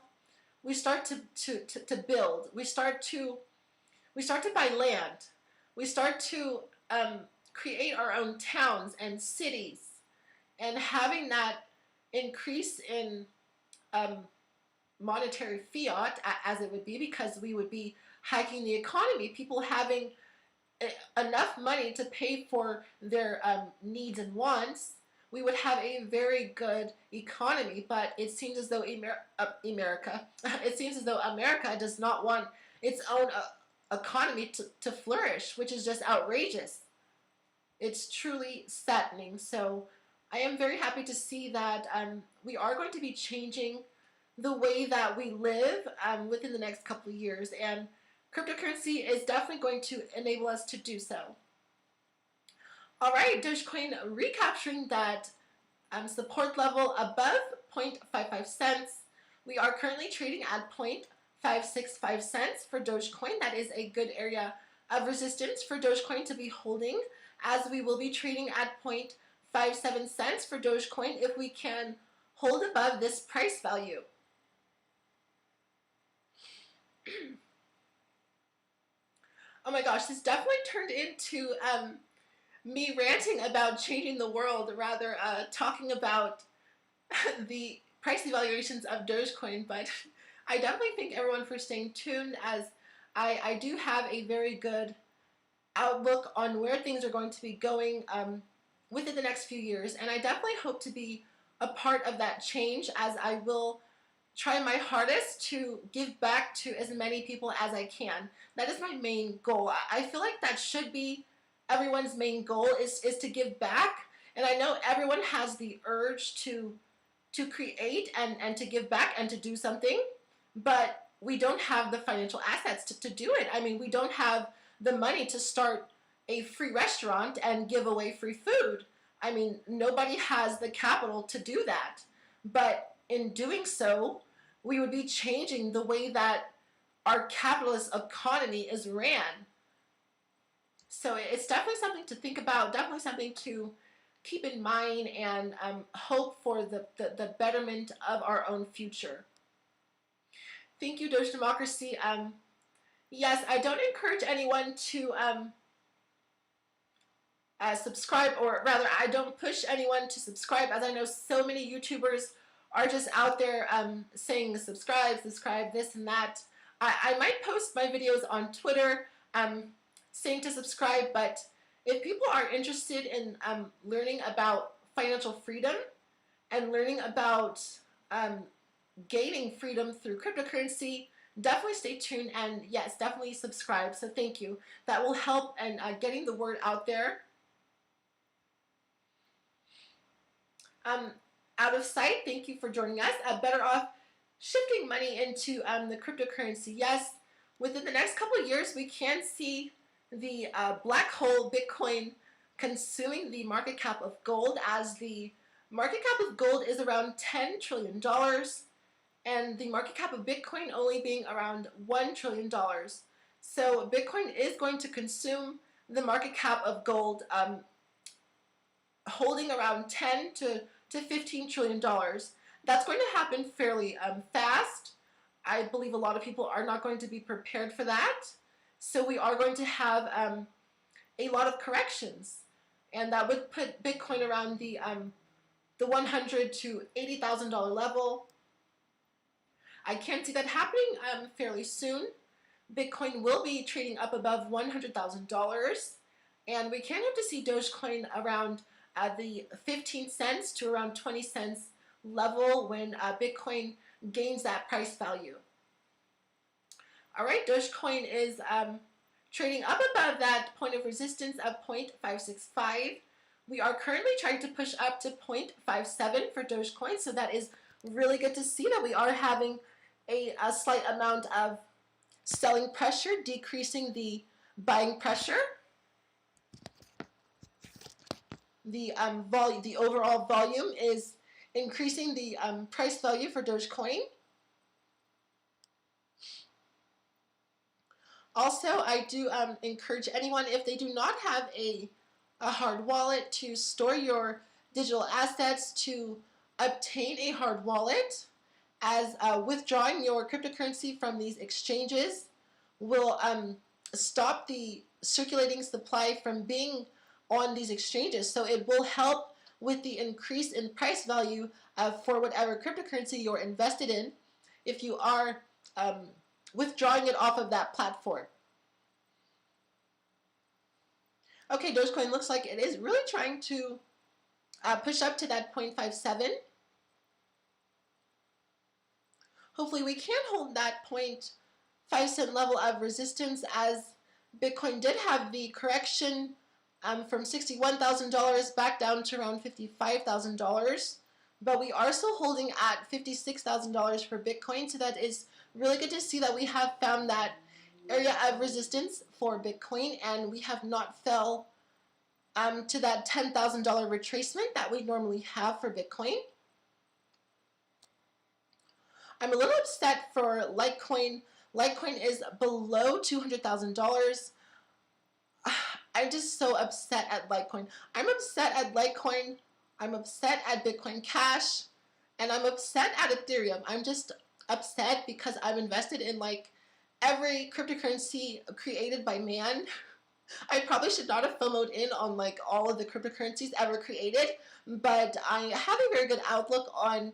we start to build. We start to buy land. We start to create our own towns and cities, and having that increase in monetary fiat, as it would be, because we would be hiking the economy, people having enough money to pay for their needs and wants, we would have a very good economy. But it seems as though America does not want its own economy to flourish, which is just outrageous. It's truly saddening. So I am very happy to see that we are going to be changing the way that we live within the next couple of years, and cryptocurrency is definitely going to enable us to do so. All right, Dogecoin recapturing that support level above 0.55 cents. We are currently trading at 0.565 cents for Dogecoin. That is a good area of resistance for Dogecoin to be holding, as we will be trading at 0.57 cents for Dogecoin if we can hold above this price value. Oh my gosh, this definitely turned into me ranting about changing the world, rather talking about the price evaluations of Dogecoin. But I definitely thank everyone for staying tuned, as I do have a very good outlook on where things are going to be going within the next few years, and I definitely hope to be a part of that change, as I will try my hardest to give back to as many people as I can. That is my main goal. I feel like that should be everyone's main goal, is to give back. And I know everyone has the urge to create and to give back and to do something, but we don't have the financial assets to do it. I mean, we don't have the money to start a free restaurant and give away free food. I mean, nobody has the capital to do that. But in doing so, we would be changing the way that our capitalist economy is ran. So it's definitely something to think about, definitely something to keep in mind, and hope for the betterment of our own future. Thank you, Doge Democracy. Yes, I don't encourage anyone to subscribe, or rather, I don't push anyone to subscribe, as I know so many YouTubers are just out there saying subscribe, this and that. I might post my videos on Twitter saying to subscribe, but if people are interested in learning about financial freedom and learning about gaining freedom through cryptocurrency, definitely stay tuned, and yes, definitely subscribe. So thank you. That will help in getting the word out there. Out of sight, thank you for joining us. Better off shifting money into the cryptocurrency. Yes, within the next couple of years, we can see the black hole Bitcoin consuming the market cap of gold, as the market cap of gold is around $10 trillion and the market cap of Bitcoin only being around $1 trillion. So Bitcoin is going to consume the market cap of gold, holding around $10 to $15 trillion. That's going to happen fairly fast. I believe a lot of people are not going to be prepared for that. So we are going to have a lot of corrections, and that would put Bitcoin around the $100,000 to $80,000 level. I can see that happening fairly soon. Bitcoin will be trading up above $100,000, and we can hope to see Dogecoin around the 15 cents to around 20 cents level when Bitcoin gains that price value. All right, Dogecoin is trading up above that point of resistance of 0.565. We are currently trying to push up to 0.57 for Dogecoin, so that is really good to see that we are having a slight amount of selling pressure, decreasing the buying pressure. The overall volume is increasing the price value for Dogecoin. Also, I do encourage anyone, if they do not have a hard wallet, to store your digital assets, to obtain a hard wallet, as withdrawing your cryptocurrency from these exchanges will stop the circulating supply from being on these exchanges. So it will help with the increase in price value for whatever cryptocurrency you're invested in if you are withdrawing it off of that platform. Okay, Dogecoin looks like it is really trying to push up to that 0.57. Hopefully we can hold that 0.5 cent level of resistance, as Bitcoin did have the correction from $61,000 back down to around $55,000. But we are still holding at $56,000 for Bitcoin, so that is really good to see that we have found that area of resistance for Bitcoin, and we have not fell to that $10,000 retracement that we normally have for Bitcoin. I'm a little upset for Litecoin. Litecoin is below $200,000. I'm just so upset at Litecoin. I'm upset at Litecoin. I'm upset at Bitcoin Cash, and I'm upset at Ethereum. I'm just upset because I'm invested in like every cryptocurrency created by man. I probably should not have FOMO'd in on like all of the cryptocurrencies ever created, but I have a very good outlook on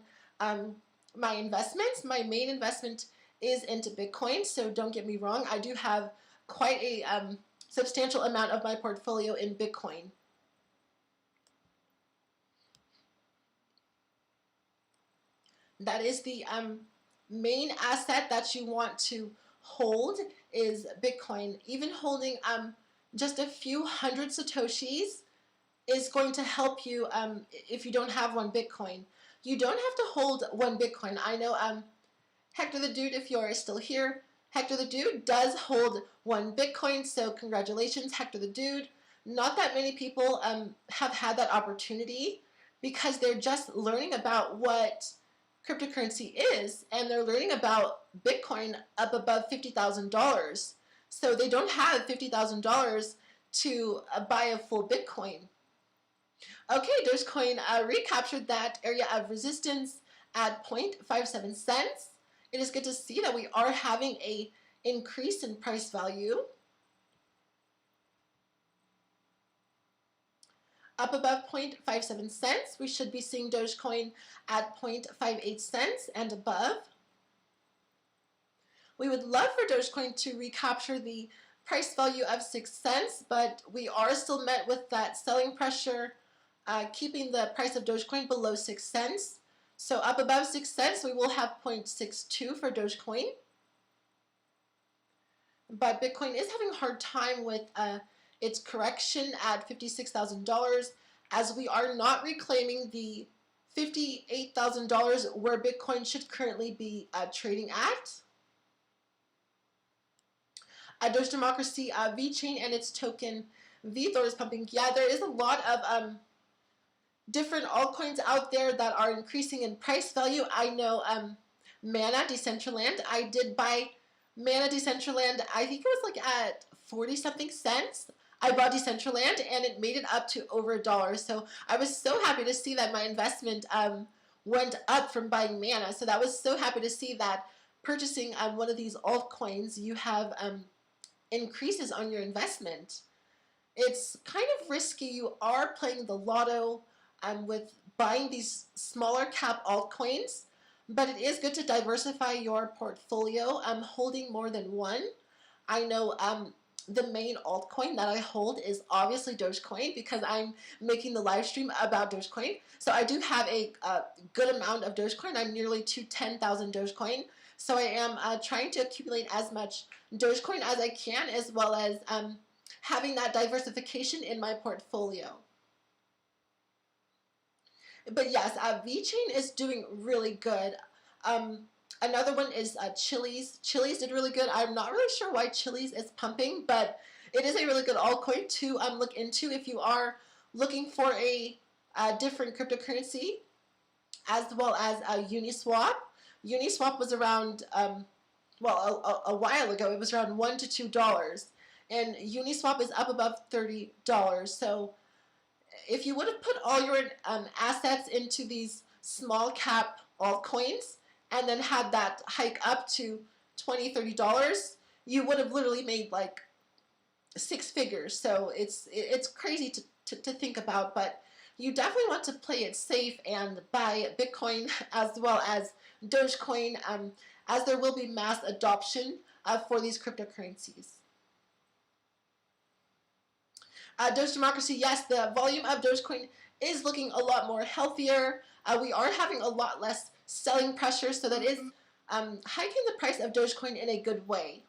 my investments. My main investment is into Bitcoin, so don't get me wrong, I do have quite a substantial amount of my portfolio in Bitcoin. That is the main asset that you want to hold, is Bitcoin. Even holding just a few hundred Satoshis is going to help you if you don't have one Bitcoin. You don't have to hold one Bitcoin. I know Hector the Dude, if you're still here, Hector the Dude does hold one Bitcoin, so congratulations, Hector the Dude. Not that many people have had that opportunity because they're just learning about what cryptocurrency is, and they're learning about Bitcoin up above $50,000. So they don't have $50,000 to buy a full Bitcoin. Okay, Dogecoin recaptured that area of resistance at 0.57 cents. It is good to see that we are having an increase in price value. Up above 0.57 cents, we should be seeing Dogecoin at 0.58 cents and above. We would love for Dogecoin to recapture the price value of 6 cents, but we are still met with that selling pressure, keeping the price of Dogecoin below 6 cents. So up above 6 cents, we will have 0.62 for Dogecoin. But Bitcoin is having a hard time with its correction at $56,000, as we are not reclaiming the $58,000 where Bitcoin should currently be trading at. Doge Democracy, VeChain and its token VeThor is pumping. Yeah, there is a lot of different altcoins out there that are increasing in price value. I know Mana Decentraland. I did buy Mana Decentraland. I think it was like at 40 something cents. I bought Decentraland and it made it up to over $1. So I was so happy to see that my investment went up from buying Mana. So that was so happy to see that purchasing one of these altcoins, you have increases on your investment. It's kind of risky. You are playing the lotto with buying these smaller cap altcoins, but it is good to diversify your portfolio. Holding more than one. I know the main altcoin that I hold is obviously Dogecoin because I'm making the live stream about Dogecoin. So I do have a good amount of Dogecoin. I'm nearly to 10,000 Dogecoin. So I am trying to accumulate as much Dogecoin as I can, as well as having that diversification in my portfolio. But yes, VeChain is doing really good. Another one is Chiliz. Chiliz did really good. I'm not really sure why Chiliz is pumping, but it is a really good altcoin to look into if you are looking for a different cryptocurrency, as well as Uniswap. Uniswap was around, well, a while ago, it was around $1 to $2, and Uniswap is up above $30. So if you would have put all your assets into these small cap altcoins and then had that hike up to $20, $30, you would have literally made like 6 figures. So it's crazy to think about, but you definitely want to play it safe and buy Bitcoin as well as Dogecoin, as there will be mass adoption for these cryptocurrencies. Doge Democracy, yes, the volume of Dogecoin is looking a lot more healthier. We are having a lot less selling pressure, so that is hiking the price of Dogecoin in a good way.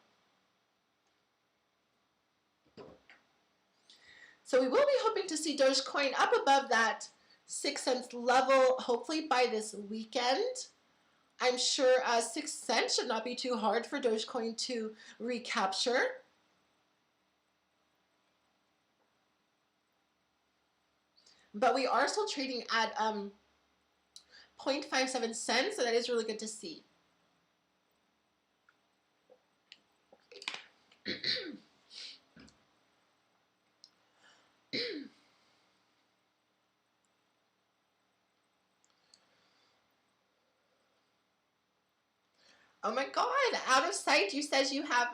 So we will be hoping to see Dogecoin up above that 6 cents level, hopefully by this weekend. I'm sure 6 cents should not be too hard for Dogecoin to recapture. But we are still trading at 0.57 cents, so that is really good to see. Oh my God, out of sight, you says you have,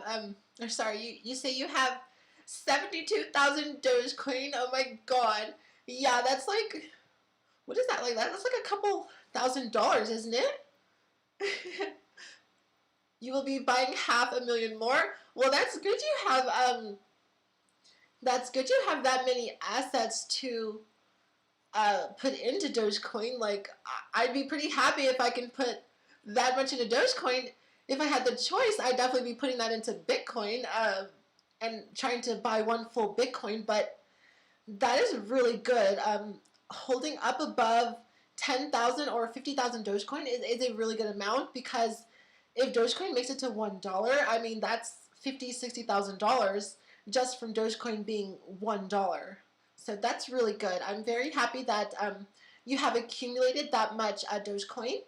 or sorry, you say you have 72,000 Dogecoin. Oh my God. Yeah, that's like, what is that like? That's like a couple $1,000s, isn't it? You will be buying 500,000 more. Well, that's good. You have that's good. You have that many assets to put into Dogecoin. Like, I'd be pretty happy if I can put that much into Dogecoin. If I had the choice, I'd definitely be putting that into Bitcoin and trying to buy one full Bitcoin. But that is really good. Holding up above 10,000 or 50,000 Dogecoin is a really good amount, because if Dogecoin makes it to $1, I mean, that's $50,000, $60,000 just from Dogecoin being $1. So that's really good. I'm very happy that you have accumulated that much Dogecoin.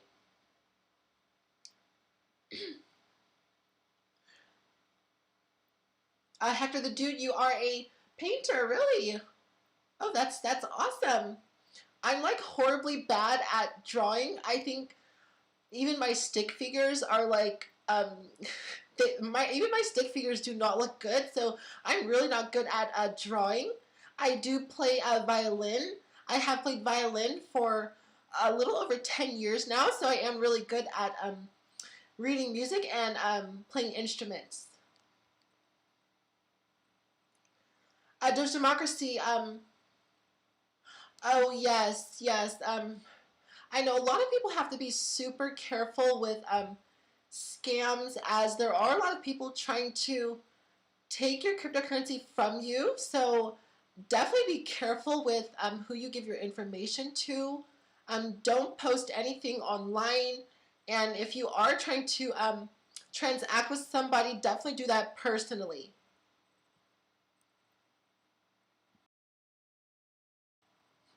Hector the Dude, you are a painter, really? Oh, that's awesome. I'm like horribly bad at drawing. I think even my stick figures are like even my stick figures do not look good. So I'm really not good at drawing. I do play violin. I have played violin for a little over 10 years now, so I am really good at reading music and playing instruments. Doge Democracy. Oh yes, yes. I know a lot of people have to be super careful with scams, as there are a lot of people trying to take your cryptocurrency from you. So definitely be careful with who you give your information to. Don't post anything online, and if you are trying to transact with somebody, definitely do that personally.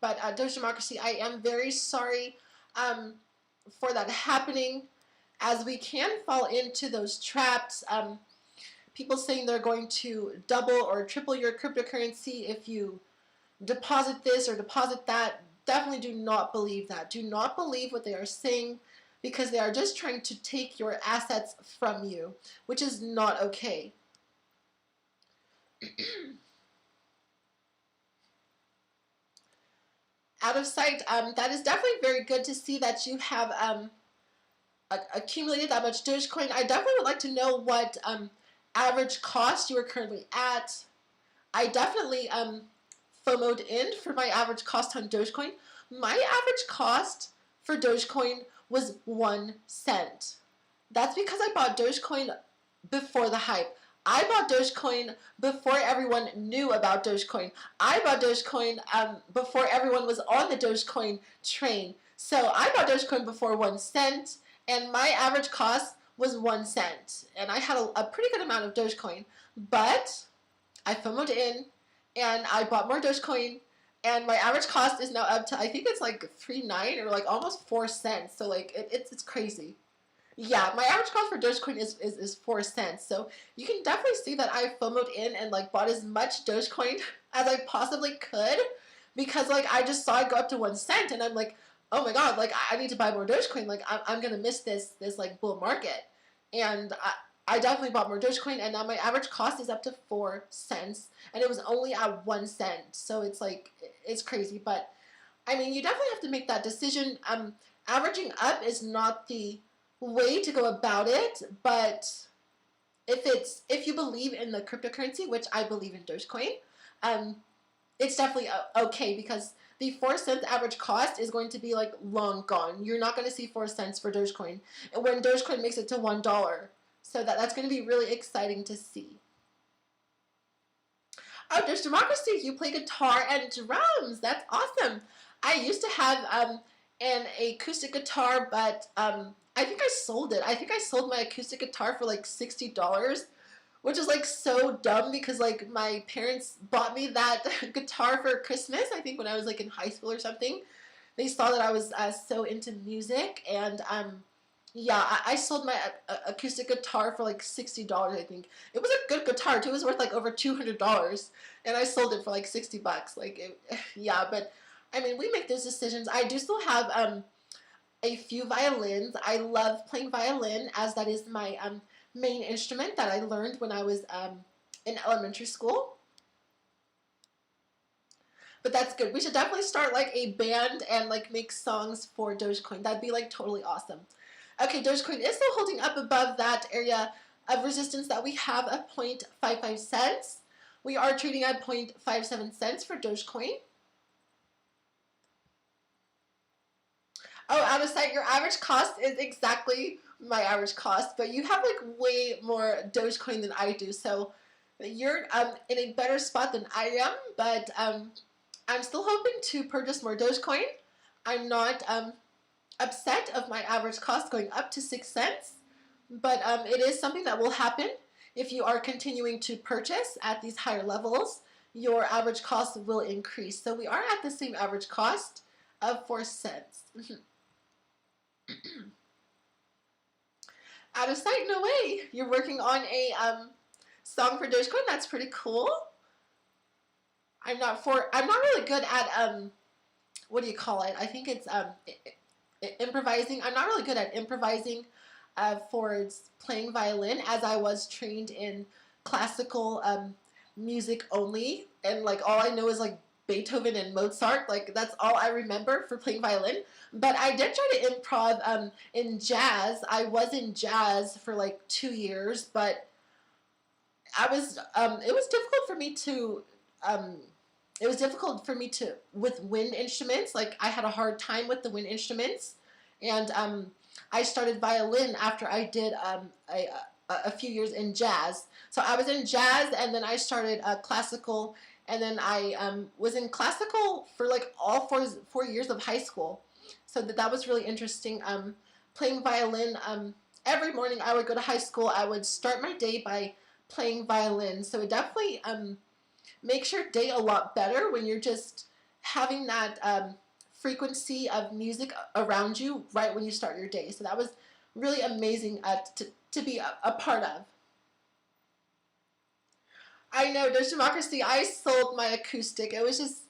But Doge Democracy, I am very sorry for that happening, as we can fall into those traps. People saying they're going to double or triple your cryptocurrency if you deposit this or deposit that. Definitely do not believe that. Do not believe what they are saying, because they are just trying to take your assets from you, which is not okay. Out of sight, that is definitely very good to see that you have accumulated that much Dogecoin. I definitely would like to know what average cost you are currently at. I definitely FOMO'd in for my average cost on Dogecoin. My average cost for Dogecoin was 1 cent. That's because I bought Dogecoin before the hype. I bought Dogecoin before everyone knew about Dogecoin. I bought Dogecoin before everyone was on the Dogecoin train. So I bought Dogecoin before 1 cent, and my average cost was 1 cent. And I had a pretty good amount of Dogecoin, but I FOMO'd in, and I bought more Dogecoin, and my average cost is now up to, I think it's like 3.9 or like almost 4 cents. So like it's crazy. Yeah, my average cost for Dogecoin is 4 cents. So you can definitely see that I FOMO'd in and like bought as much Dogecoin as I possibly could, because like I just saw it go up to 1 cent, and I'm like, oh my god, like I need to buy more Dogecoin. Like I'm gonna miss this like bull market, and I definitely bought more Dogecoin, and now my average cost is up to 4 cents, and it was only at 1 cent. So it's like, it's crazy. But I mean, you definitely have to make that decision. Averaging up is not the way to go about it, but if you believe in the cryptocurrency, which I believe in Dogecoin, it's definitely okay, because the 4 cent average cost is going to be like long gone. You're not going to see 4 cents for Dogecoin when Dogecoin makes it to $1. So that's going to be really exciting to see. Oh, Doge Democracy, you play guitar and drums. That's awesome. I used to have an acoustic guitar, but I think I sold it. I think I sold my acoustic guitar for like $60, which is like so dumb, because like my parents bought me that guitar for Christmas, I think when I was like in high school or something. They saw that I was so into music, and yeah, I sold my acoustic guitar for like $60, I think. It was a good guitar too. It was worth like over $200, and I sold it for like $60. Like, yeah, but I mean, we make those decisions. I do still have a few violins. I love playing violin, as that is my main instrument that I learned when I was in elementary school. But that's good. We should definitely start like a band and like make songs for Dogecoin. That'd be like totally awesome. Okay, Dogecoin is still holding up above that area of resistance that we have at 0.55 cents. We are trading at 0.57 cents for Dogecoin. Oh, out of sight, your average cost is exactly my average cost, but you have like way more Dogecoin than I do, so you're in a better spot than I am, but I'm still hoping to purchase more Dogecoin. I'm not upset of my average cost going up to 6 cents, but it is something that will happen if you are continuing to purchase at these higher levels. Your average cost will increase. So we are at the same average cost of 4 cents. Out of sight, no way. You're working on a song for Dogecoin. That's pretty cool. I'm not really good at what do you call it? I think it's improvising. I'm not really good at improvising for playing violin, as I was trained in classical music only, and like all I know is like Beethoven and Mozart. Like that's all I remember for playing violin. But I did try to improv in jazz. I was in jazz for like 2 years, but it was difficult for me to with wind instruments. Like I had a hard time with the wind instruments, and I started violin after I did a few years in jazz. So I was in jazz, and then I started classical, and then I was in classical for like all 4 years of high school. So that was really interesting. Playing violin, every morning I would go to high school. I would start my day by playing violin. So it definitely makes your day a lot better when you're just having that frequency of music around you right when you start your day. So that was really amazing to be a part of. I know, Doge Democracy, I sold my acoustic. It was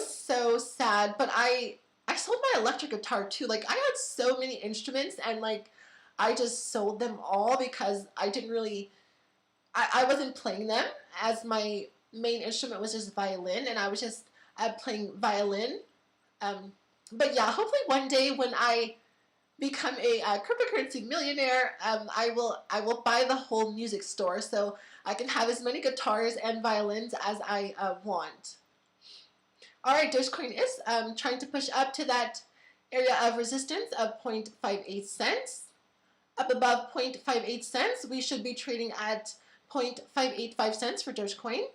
so sad. But I sold my electric guitar too. Like, I had so many instruments, and like, I just sold them all because I didn't really, I wasn't playing them, as my main instrument was just violin, and I was just playing violin. Um, but yeah, hopefully one day when I become a cryptocurrency millionaire, I will buy the whole music store so I can have as many guitars and violins as I want. All right, Dogecoin is trying to push up to that area of resistance of 0.58 cents. Up above 0.58 cents, we should be trading at 0.585 cents for Dogecoin.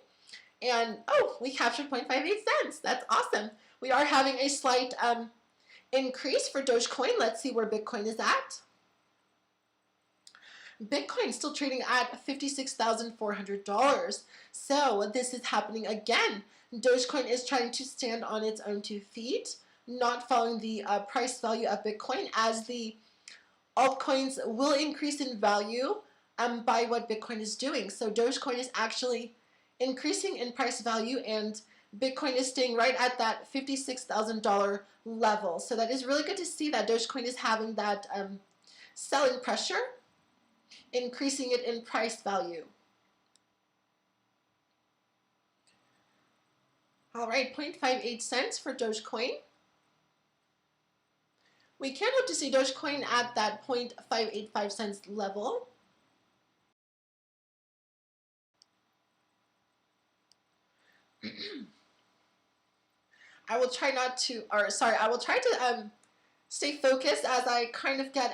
And oh, we captured 0.58 cents. That's awesome. We are having a slight increase for Dogecoin. Let's see where Bitcoin is at. Bitcoin still trading at $56,400. So this is happening again. Dogecoin is trying to stand on its own 2 feet, not following the price value of Bitcoin, as the altcoins will increase in value by what Bitcoin is doing. So Dogecoin is actually increasing in price value, and Bitcoin is staying right at that $56,000 level. So that is really good to see that Dogecoin is having that selling pressure, increasing it in price value. All right, 0.58 cents for Dogecoin. We can hope to see Dogecoin at that 0.585 cents level. I will try to stay focused as I kind of get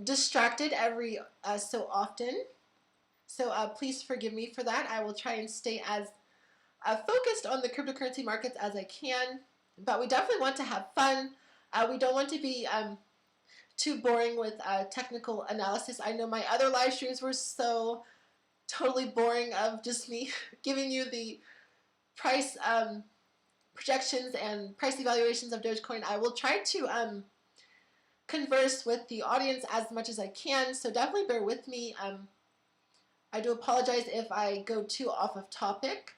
distracted every so often. So please forgive me for that. I will try and stay as focused on the cryptocurrency markets as I can. But we definitely want to have fun. We don't want to be too boring with technical analysis. I know my other live streams were so totally boring of just me giving you the price projections and price evaluations of Dogecoin. I will try to converse with the audience as much as I can, so definitely bear with me. I do apologize if I go too off of topic.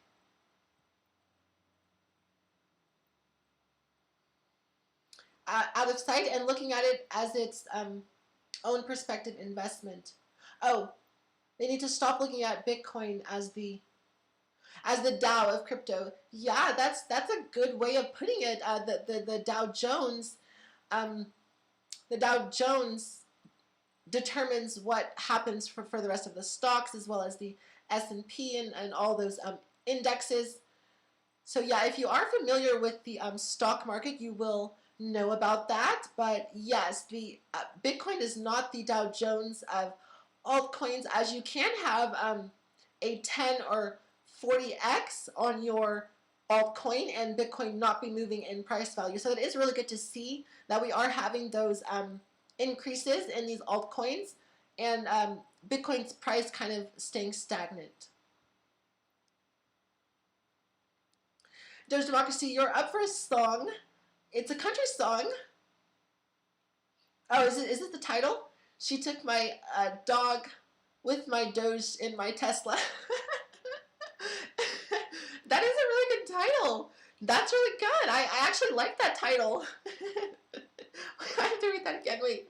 Out of sight and looking at it as its own perspective investment. Oh, they need to stop looking at Bitcoin as the Dow of crypto. Yeah, that's a good way of putting it. The Dow Jones, the Dow Jones determines what happens for the rest of the stocks, as well as the S&P and all those indexes. So yeah, if you are familiar with the stock market, you will know about that. But yes, the Bitcoin is not the Dow Jones of altcoins, as you can have a 10 or 40x on your altcoin and Bitcoin not be moving in price value. So it is really good to see that we are having those increases in these altcoins, and Bitcoin's price kind of staying stagnant. Doge Democracy, you're up for a song. It's a country song. Oh, is it the title? She took my dog with my Doge in my Tesla. That is a really good title. That's really good. I actually like that title. I have to read that again. Wait.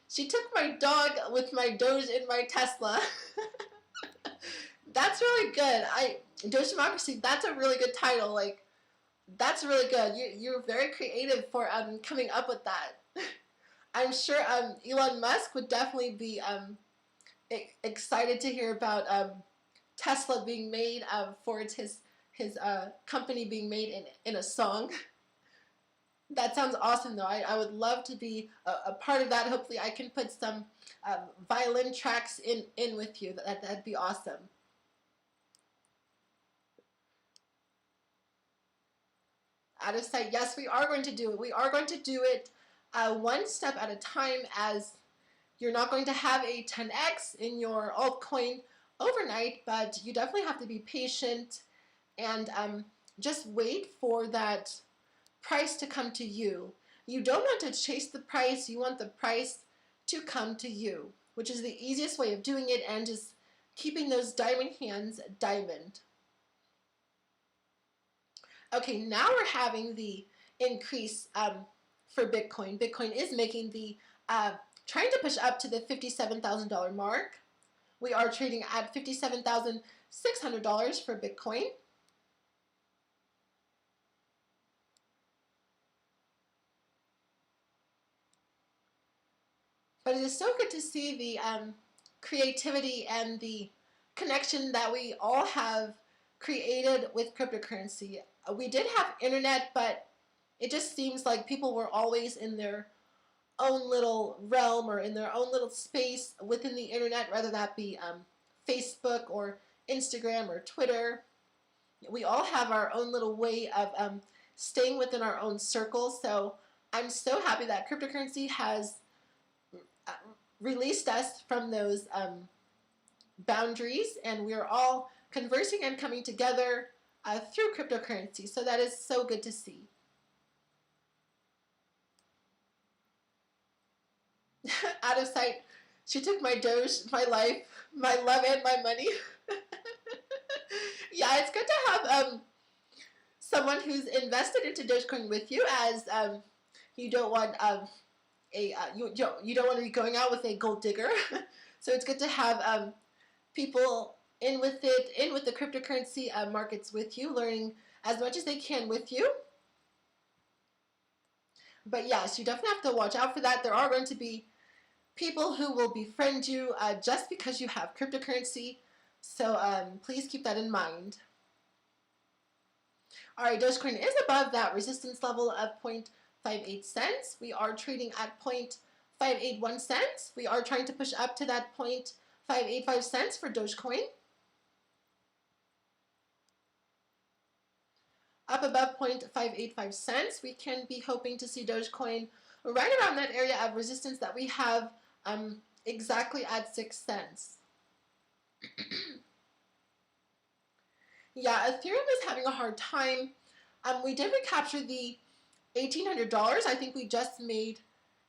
She took my dog with my Doge in my Tesla. That's really good. Doge Democracy, that's a really good title. Like, that's really good. You're very creative for coming up with that. I'm sure Elon Musk would definitely be excited to hear about Tesla being made for his company being made in a song. That sounds awesome, though. I would love to be a part of that. Hopefully I can put some violin tracks in with you. That'd be awesome. Out of sight. Yes, we are going to do it. We are going to do it one step at a time, as you're not going to have a 10x in your altcoin overnight, but you definitely have to be patient and just wait for that price to come to you. You don't want to chase the price, you want the price to come to you, which is the easiest way of doing it, and just keeping those diamond hands diamond. Okay, now we're having the increase for Bitcoin. Bitcoin is making the, trying to push up to the $57,000 mark. We are trading at $57,600 for Bitcoin. But it is so good to see the creativity and the connection that we all have created with cryptocurrency. We did have internet, but it just seems like people were always in their own little realm or in their own little space within the internet, whether that be Facebook or Instagram or Twitter. We all have our own little way of staying within our own circle. So I'm so happy that cryptocurrency has released us from those boundaries, and we're all conversing and coming together through cryptocurrency. So that is so good to see. Out of sight, she took my Doge, my life, my love, and my money. Yeah, it's good to have someone who's invested into Dogecoin with you, as you don't want you don't want to be going out with a gold digger. So it's good to have people in with the cryptocurrency markets with you, learning as much as they can with you. But yes, you definitely have to watch out for that. There are going to be people who will befriend you just because you have cryptocurrency. So please keep that in mind. All right, Dogecoin is above that resistance level of 0.58 cents. We are trading at 0.581 cents. We are trying to push up to that 0.585 cents for Dogecoin. Up above 0.585 cents, we can be hoping to see Dogecoin right around that area of resistance that we have exactly at 6 cents. Yeah, Ethereum is having a hard time. We did recapture the $1,800. I think we just made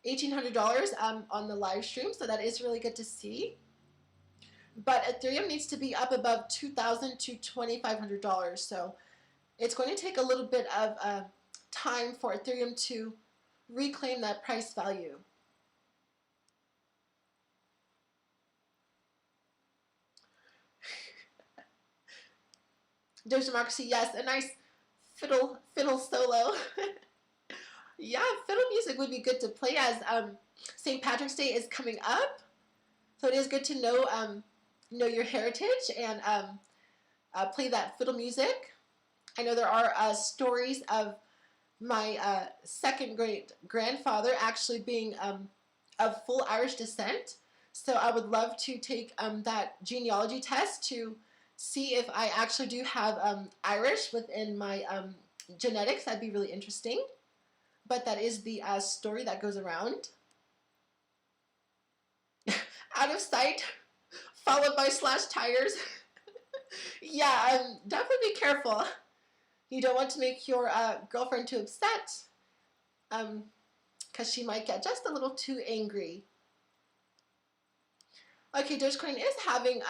$1,800 on the live stream, so that is really good to see. But Ethereum needs to be up above $2,000 to $2,500. So it's going to take a little bit of time for Ethereum to reclaim that price value. Doge Democracy, yes, a nice fiddle solo. Yeah, fiddle music would be good to play as St. Patrick's Day is coming up. So it is good to know your heritage and play that fiddle music. I know there are stories of my second great grandfather actually being of full Irish descent. So I would love to take that genealogy test to see if I actually do have Irish within my genetics. That'd be really interesting. But that is the story that goes around. Out of sight, followed by slash tires. Yeah, definitely be careful. You don't want to make your girlfriend too upset, because she might get just a little too angry. Okay, Dogecoin is having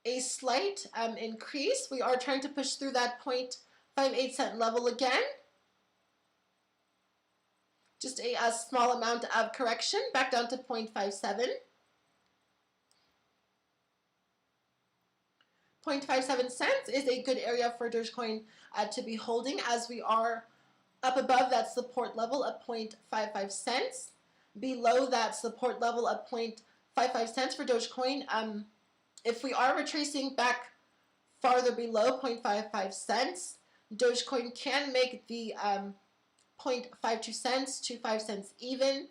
a slight increase. We are trying to push through that 0.58 cent level again. Just a small amount of correction, back down to 0.57. 0.57 cents is a good area for Dogecoin to be holding, as we are up above that support level of 0.55 cents. Below that support level of 0.55 cents for Dogecoin, if we are retracing back farther below 0.55 cents, Dogecoin can make the 0.52 cents to 5 cents even.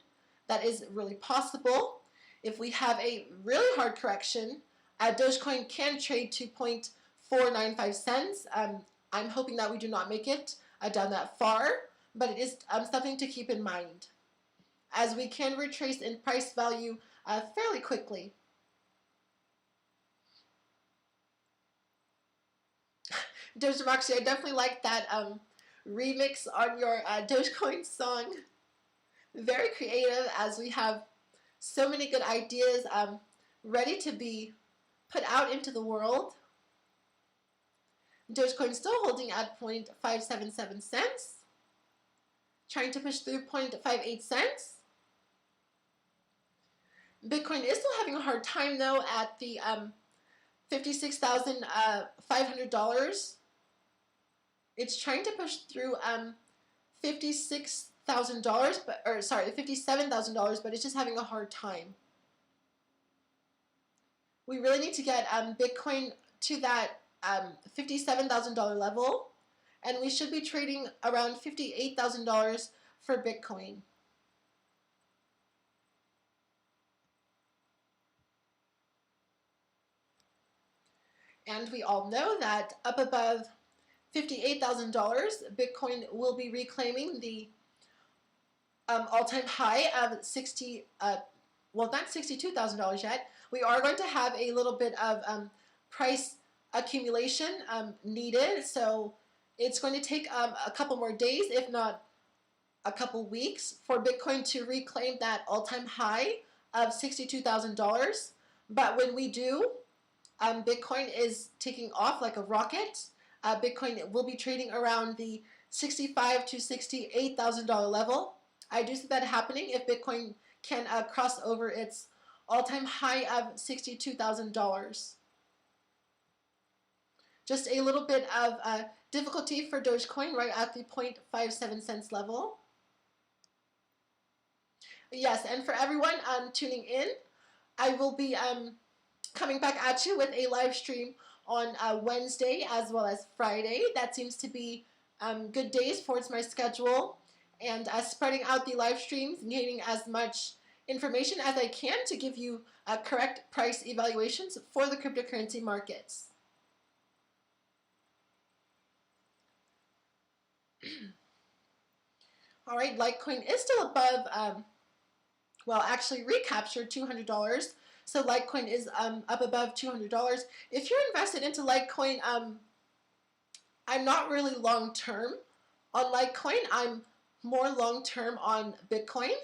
That is really possible. If we have a really hard correction, Dogecoin can trade to 0.495 cents. I'm hoping that we do not make it down that far, but it is something to keep in mind, as we can retrace in price value fairly quickly. Dogecoin, I definitely like that remix on your Dogecoin song. Very creative, as we have so many good ideas ready to be put out into the world. Dogecoin still holding at 0.577 cents, trying to push through 0.58 cents. Bitcoin is still having a hard time though at the $56,500. It's trying to push through $56,000, $57,000, but it's just having a hard time. We really need to get Bitcoin to that $57,000 level, and we should be trading around $58,000 for Bitcoin. And we all know that up above $58,000, Bitcoin will be reclaiming the all-time high of not $62,000 yet. We are going to have a little bit of price accumulation needed, so it's going to take a couple more days, if not a couple weeks, for Bitcoin to reclaim that all-time high of $62,000. But when we do, Bitcoin is taking off like a rocket. Bitcoin will be trading around the $65,000 to $68,000 level. I do see that happening if Bitcoin can cross over its all-time high of $62,000. Just a little bit of difficulty for Dogecoin right at the 0.57 cents level. Yes, and for everyone tuning in, I will be coming back at you with a live stream on Wednesday as well as Friday. That seems to be good days towards my schedule, and spreading out the live streams, gaining as much information as I can to give you correct price evaluations for the cryptocurrency markets. All right, Litecoin is still above, well, actually recaptured $200. So Litecoin is up above $200. If you're invested into Litecoin, I'm not really long-term on Litecoin. I'm more long-term on Bitcoin.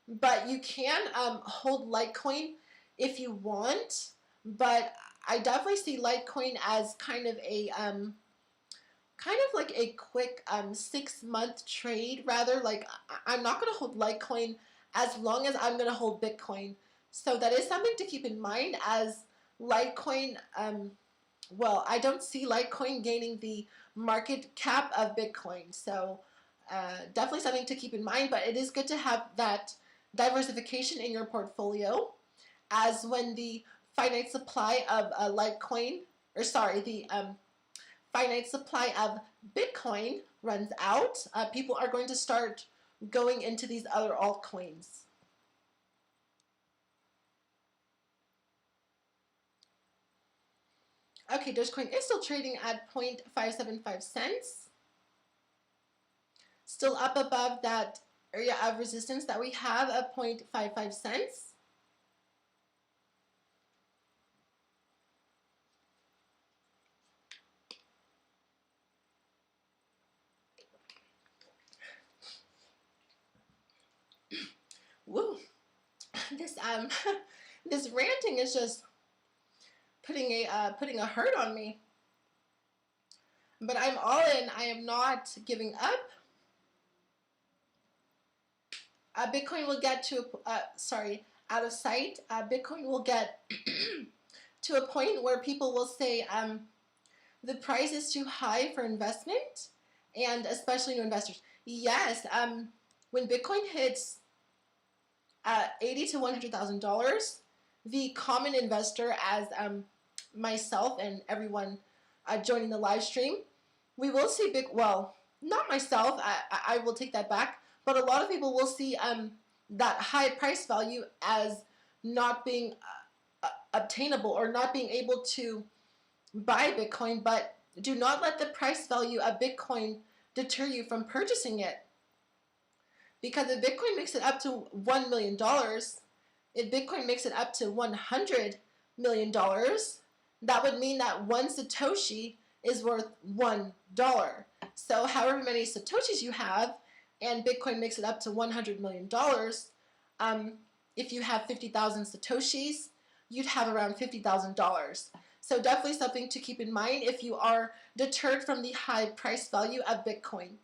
But you can hold Litecoin if you want. But I definitely see Litecoin as kind of like a quick 6-month trade. Rather, like I'm not going to hold Litecoin as long as I'm going to hold Bitcoin. So that is something to keep in mind, as Litecoin, well, I don't see Litecoin gaining the market cap of Bitcoin. So definitely something to keep in mind, but it is good to have that diversification in your portfolio, as when the finite supply of Litecoin, or sorry, the finite supply of Bitcoin runs out, people are going to start going into these other altcoins. Okay, Dogecoin is still trading at 0.575 cents. Still up above that area of resistance that we have of 0.55 cents. Woo! This this ranting is just putting a hurt on me. But I'm all in. I am not giving up. Bitcoin will get to out of sight. Bitcoin will get to a point where people will say the price is too high for investment, and especially new investors. Yes, when Bitcoin hits $80,000 to $100,000, the common investor, as myself and everyone joining the live stream, we will see well, not myself, I will take that back, but a lot of people will see that high price value as not being obtainable, or not being able to buy Bitcoin. But do not let the price value of Bitcoin deter you from purchasing it. Because if Bitcoin makes it up to $1 million, if Bitcoin makes it up to $100 million, that would mean that one Satoshi is worth $1. So however many Satoshis you have, and Bitcoin makes it up to $100 million, if you have 50,000 Satoshis, you'd have around $50,000. So definitely something to keep in mind if you are deterred from the high price value of Bitcoin.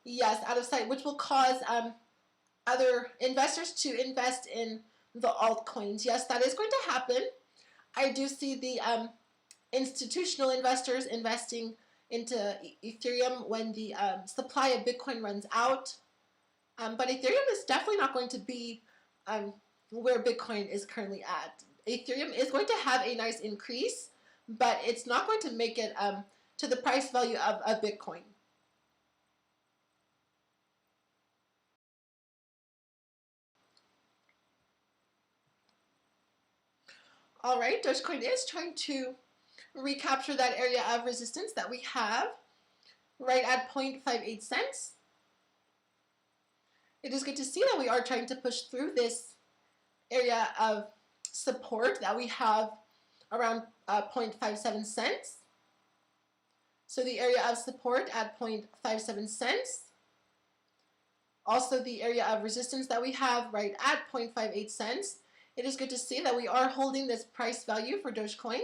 Yes, out of sight, which will cause other investors to invest in the altcoins. Yes, that is going to happen. I do see the institutional investors investing into Ethereum when the supply of Bitcoin runs out. But Ethereum is definitely not going to be where Bitcoin is currently at. Ethereum is going to have a nice increase, but it's not going to make it to the price value of Bitcoin. All right, Dogecoin is trying to recapture that area of resistance that we have right at 0.58 cents. It is good to see that we are trying to push through this area of support that we have around 0.57 cents. So the area of support at 0.57 cents. Also the area of resistance that we have right at 0.58 cents. It is good to see that we are holding this price value for Dogecoin.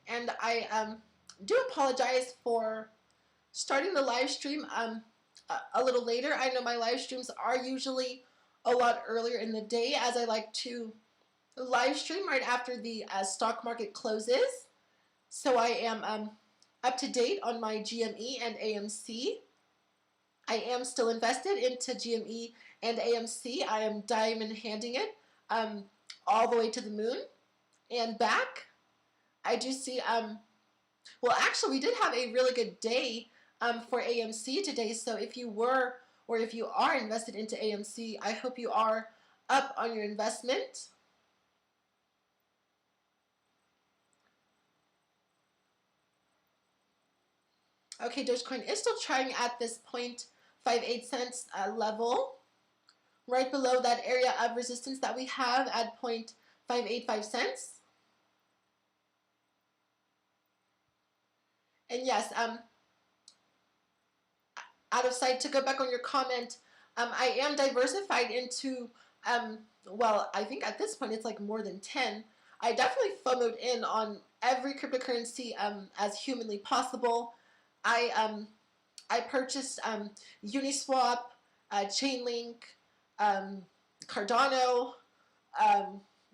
And I do apologize for starting the live stream a little later. I know my live streams are usually a lot earlier in the day, as I like to live stream right after the stock market closes. So I am up to date on my GME and AMC. I am still invested into GME and AMC. I am diamond handing it all the way to the moon and back. I do see, well, actually, we did have a really good day for AMC today. So if you were, or if you are invested into AMC, I hope you are up on your investment. Okay, Dogecoin is still trying at this 0.58 cents level, right below that area of resistance that we have at 0.585 cents. And yes, out of sight, to go back on your comment, I am diversified into, well, I think at this point it's like more than 10. I definitely FOMO'd in on every cryptocurrency as humanly possible. I purchased Uniswap, Chainlink, Cardano.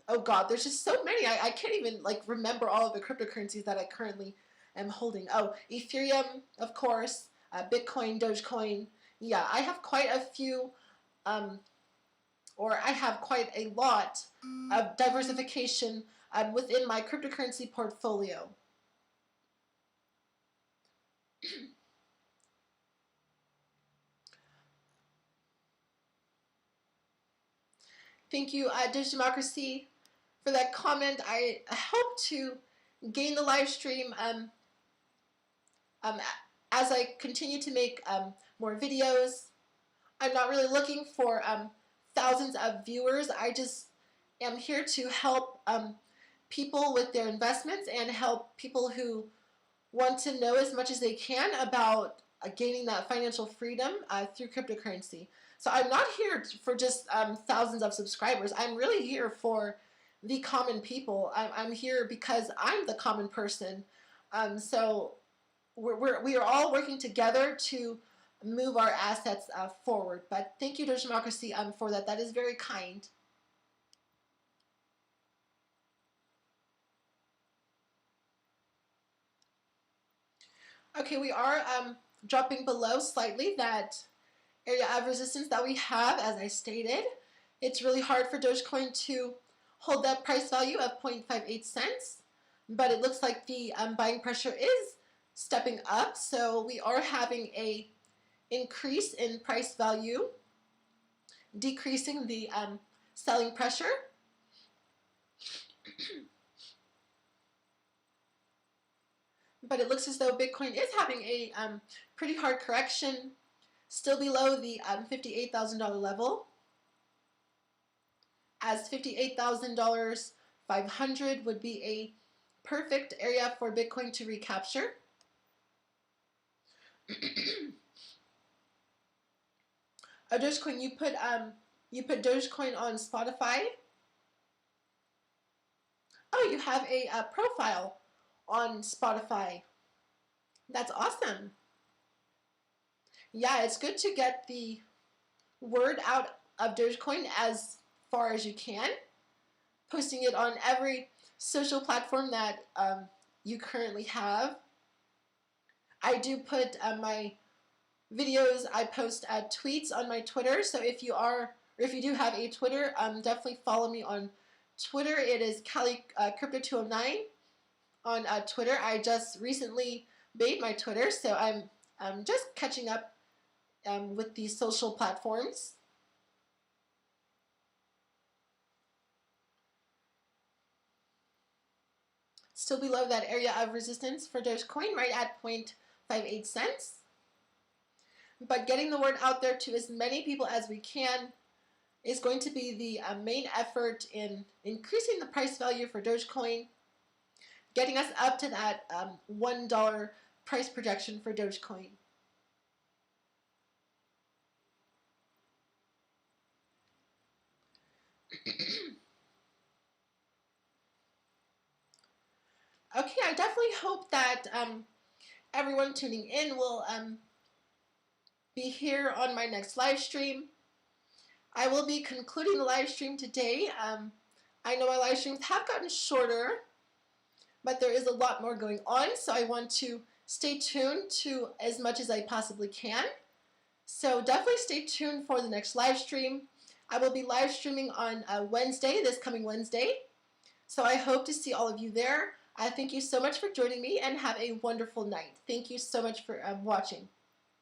Oh God, there's just so many. I can't even like remember all of the cryptocurrencies that I currently am holding. Oh, Ethereum, of course, Bitcoin, Dogecoin. Yeah, I have quite a few, or I have quite a lot of diversification within my cryptocurrency portfolio. Thank you, Democracy, for that comment. I hope to gain the live stream as I continue to make more videos. I'm not really looking for thousands of viewers. I just am here to help people with their investments and help people who want to know as much as they can about gaining that financial freedom through cryptocurrency. So I'm not here for just thousands of subscribers. I'm really here for the common people. I'm here because I'm the common person. So we are all working together to move our assets forward. But thank you, Democracy, for that. That is very kind. Okay, we are dropping below slightly that area of resistance that we have, as I stated. It's really hard for Dogecoin to hold that price value of 0.58 cents, but it looks like the buying pressure is stepping up, so we are having a increase in price value, decreasing the selling pressure. but it looks as though Bitcoin is having a pretty hard correction, still below the $58,000 level, as $58,500 would be a perfect area for Bitcoin to recapture. Dogecoin, you put Dogecoin on Spotify. Oh, you have a profile on Spotify. That's awesome. Yeah, it's good to get the word out of Dogecoin as far as you can, posting it on every social platform that you currently have. I do put my videos, I post tweets on my Twitter, so if you do have a Twitter, definitely follow me on Twitter. It is Crypto209 on Twitter. I just recently made my Twitter, so I'm just catching up with these social platforms. Still below that area of resistance for Dogecoin, right at 0.58 cents. But getting the word out there to as many people as we can is going to be the main effort in increasing the price value for Dogecoin, getting us up to that $1 price projection for Dogecoin. Okay, I definitely hope that everyone tuning in will be here on my next live stream. I will be concluding the live stream today. I know my live streams have gotten shorter, but there is a lot more going on, so I want to stay tuned to as much as I possibly can. So definitely stay tuned for the next live stream. I will be live streaming on Wednesday, this coming Wednesday. So I hope to see all of you there. Thank you so much for joining me, and have a wonderful night. Thank you so much for watching.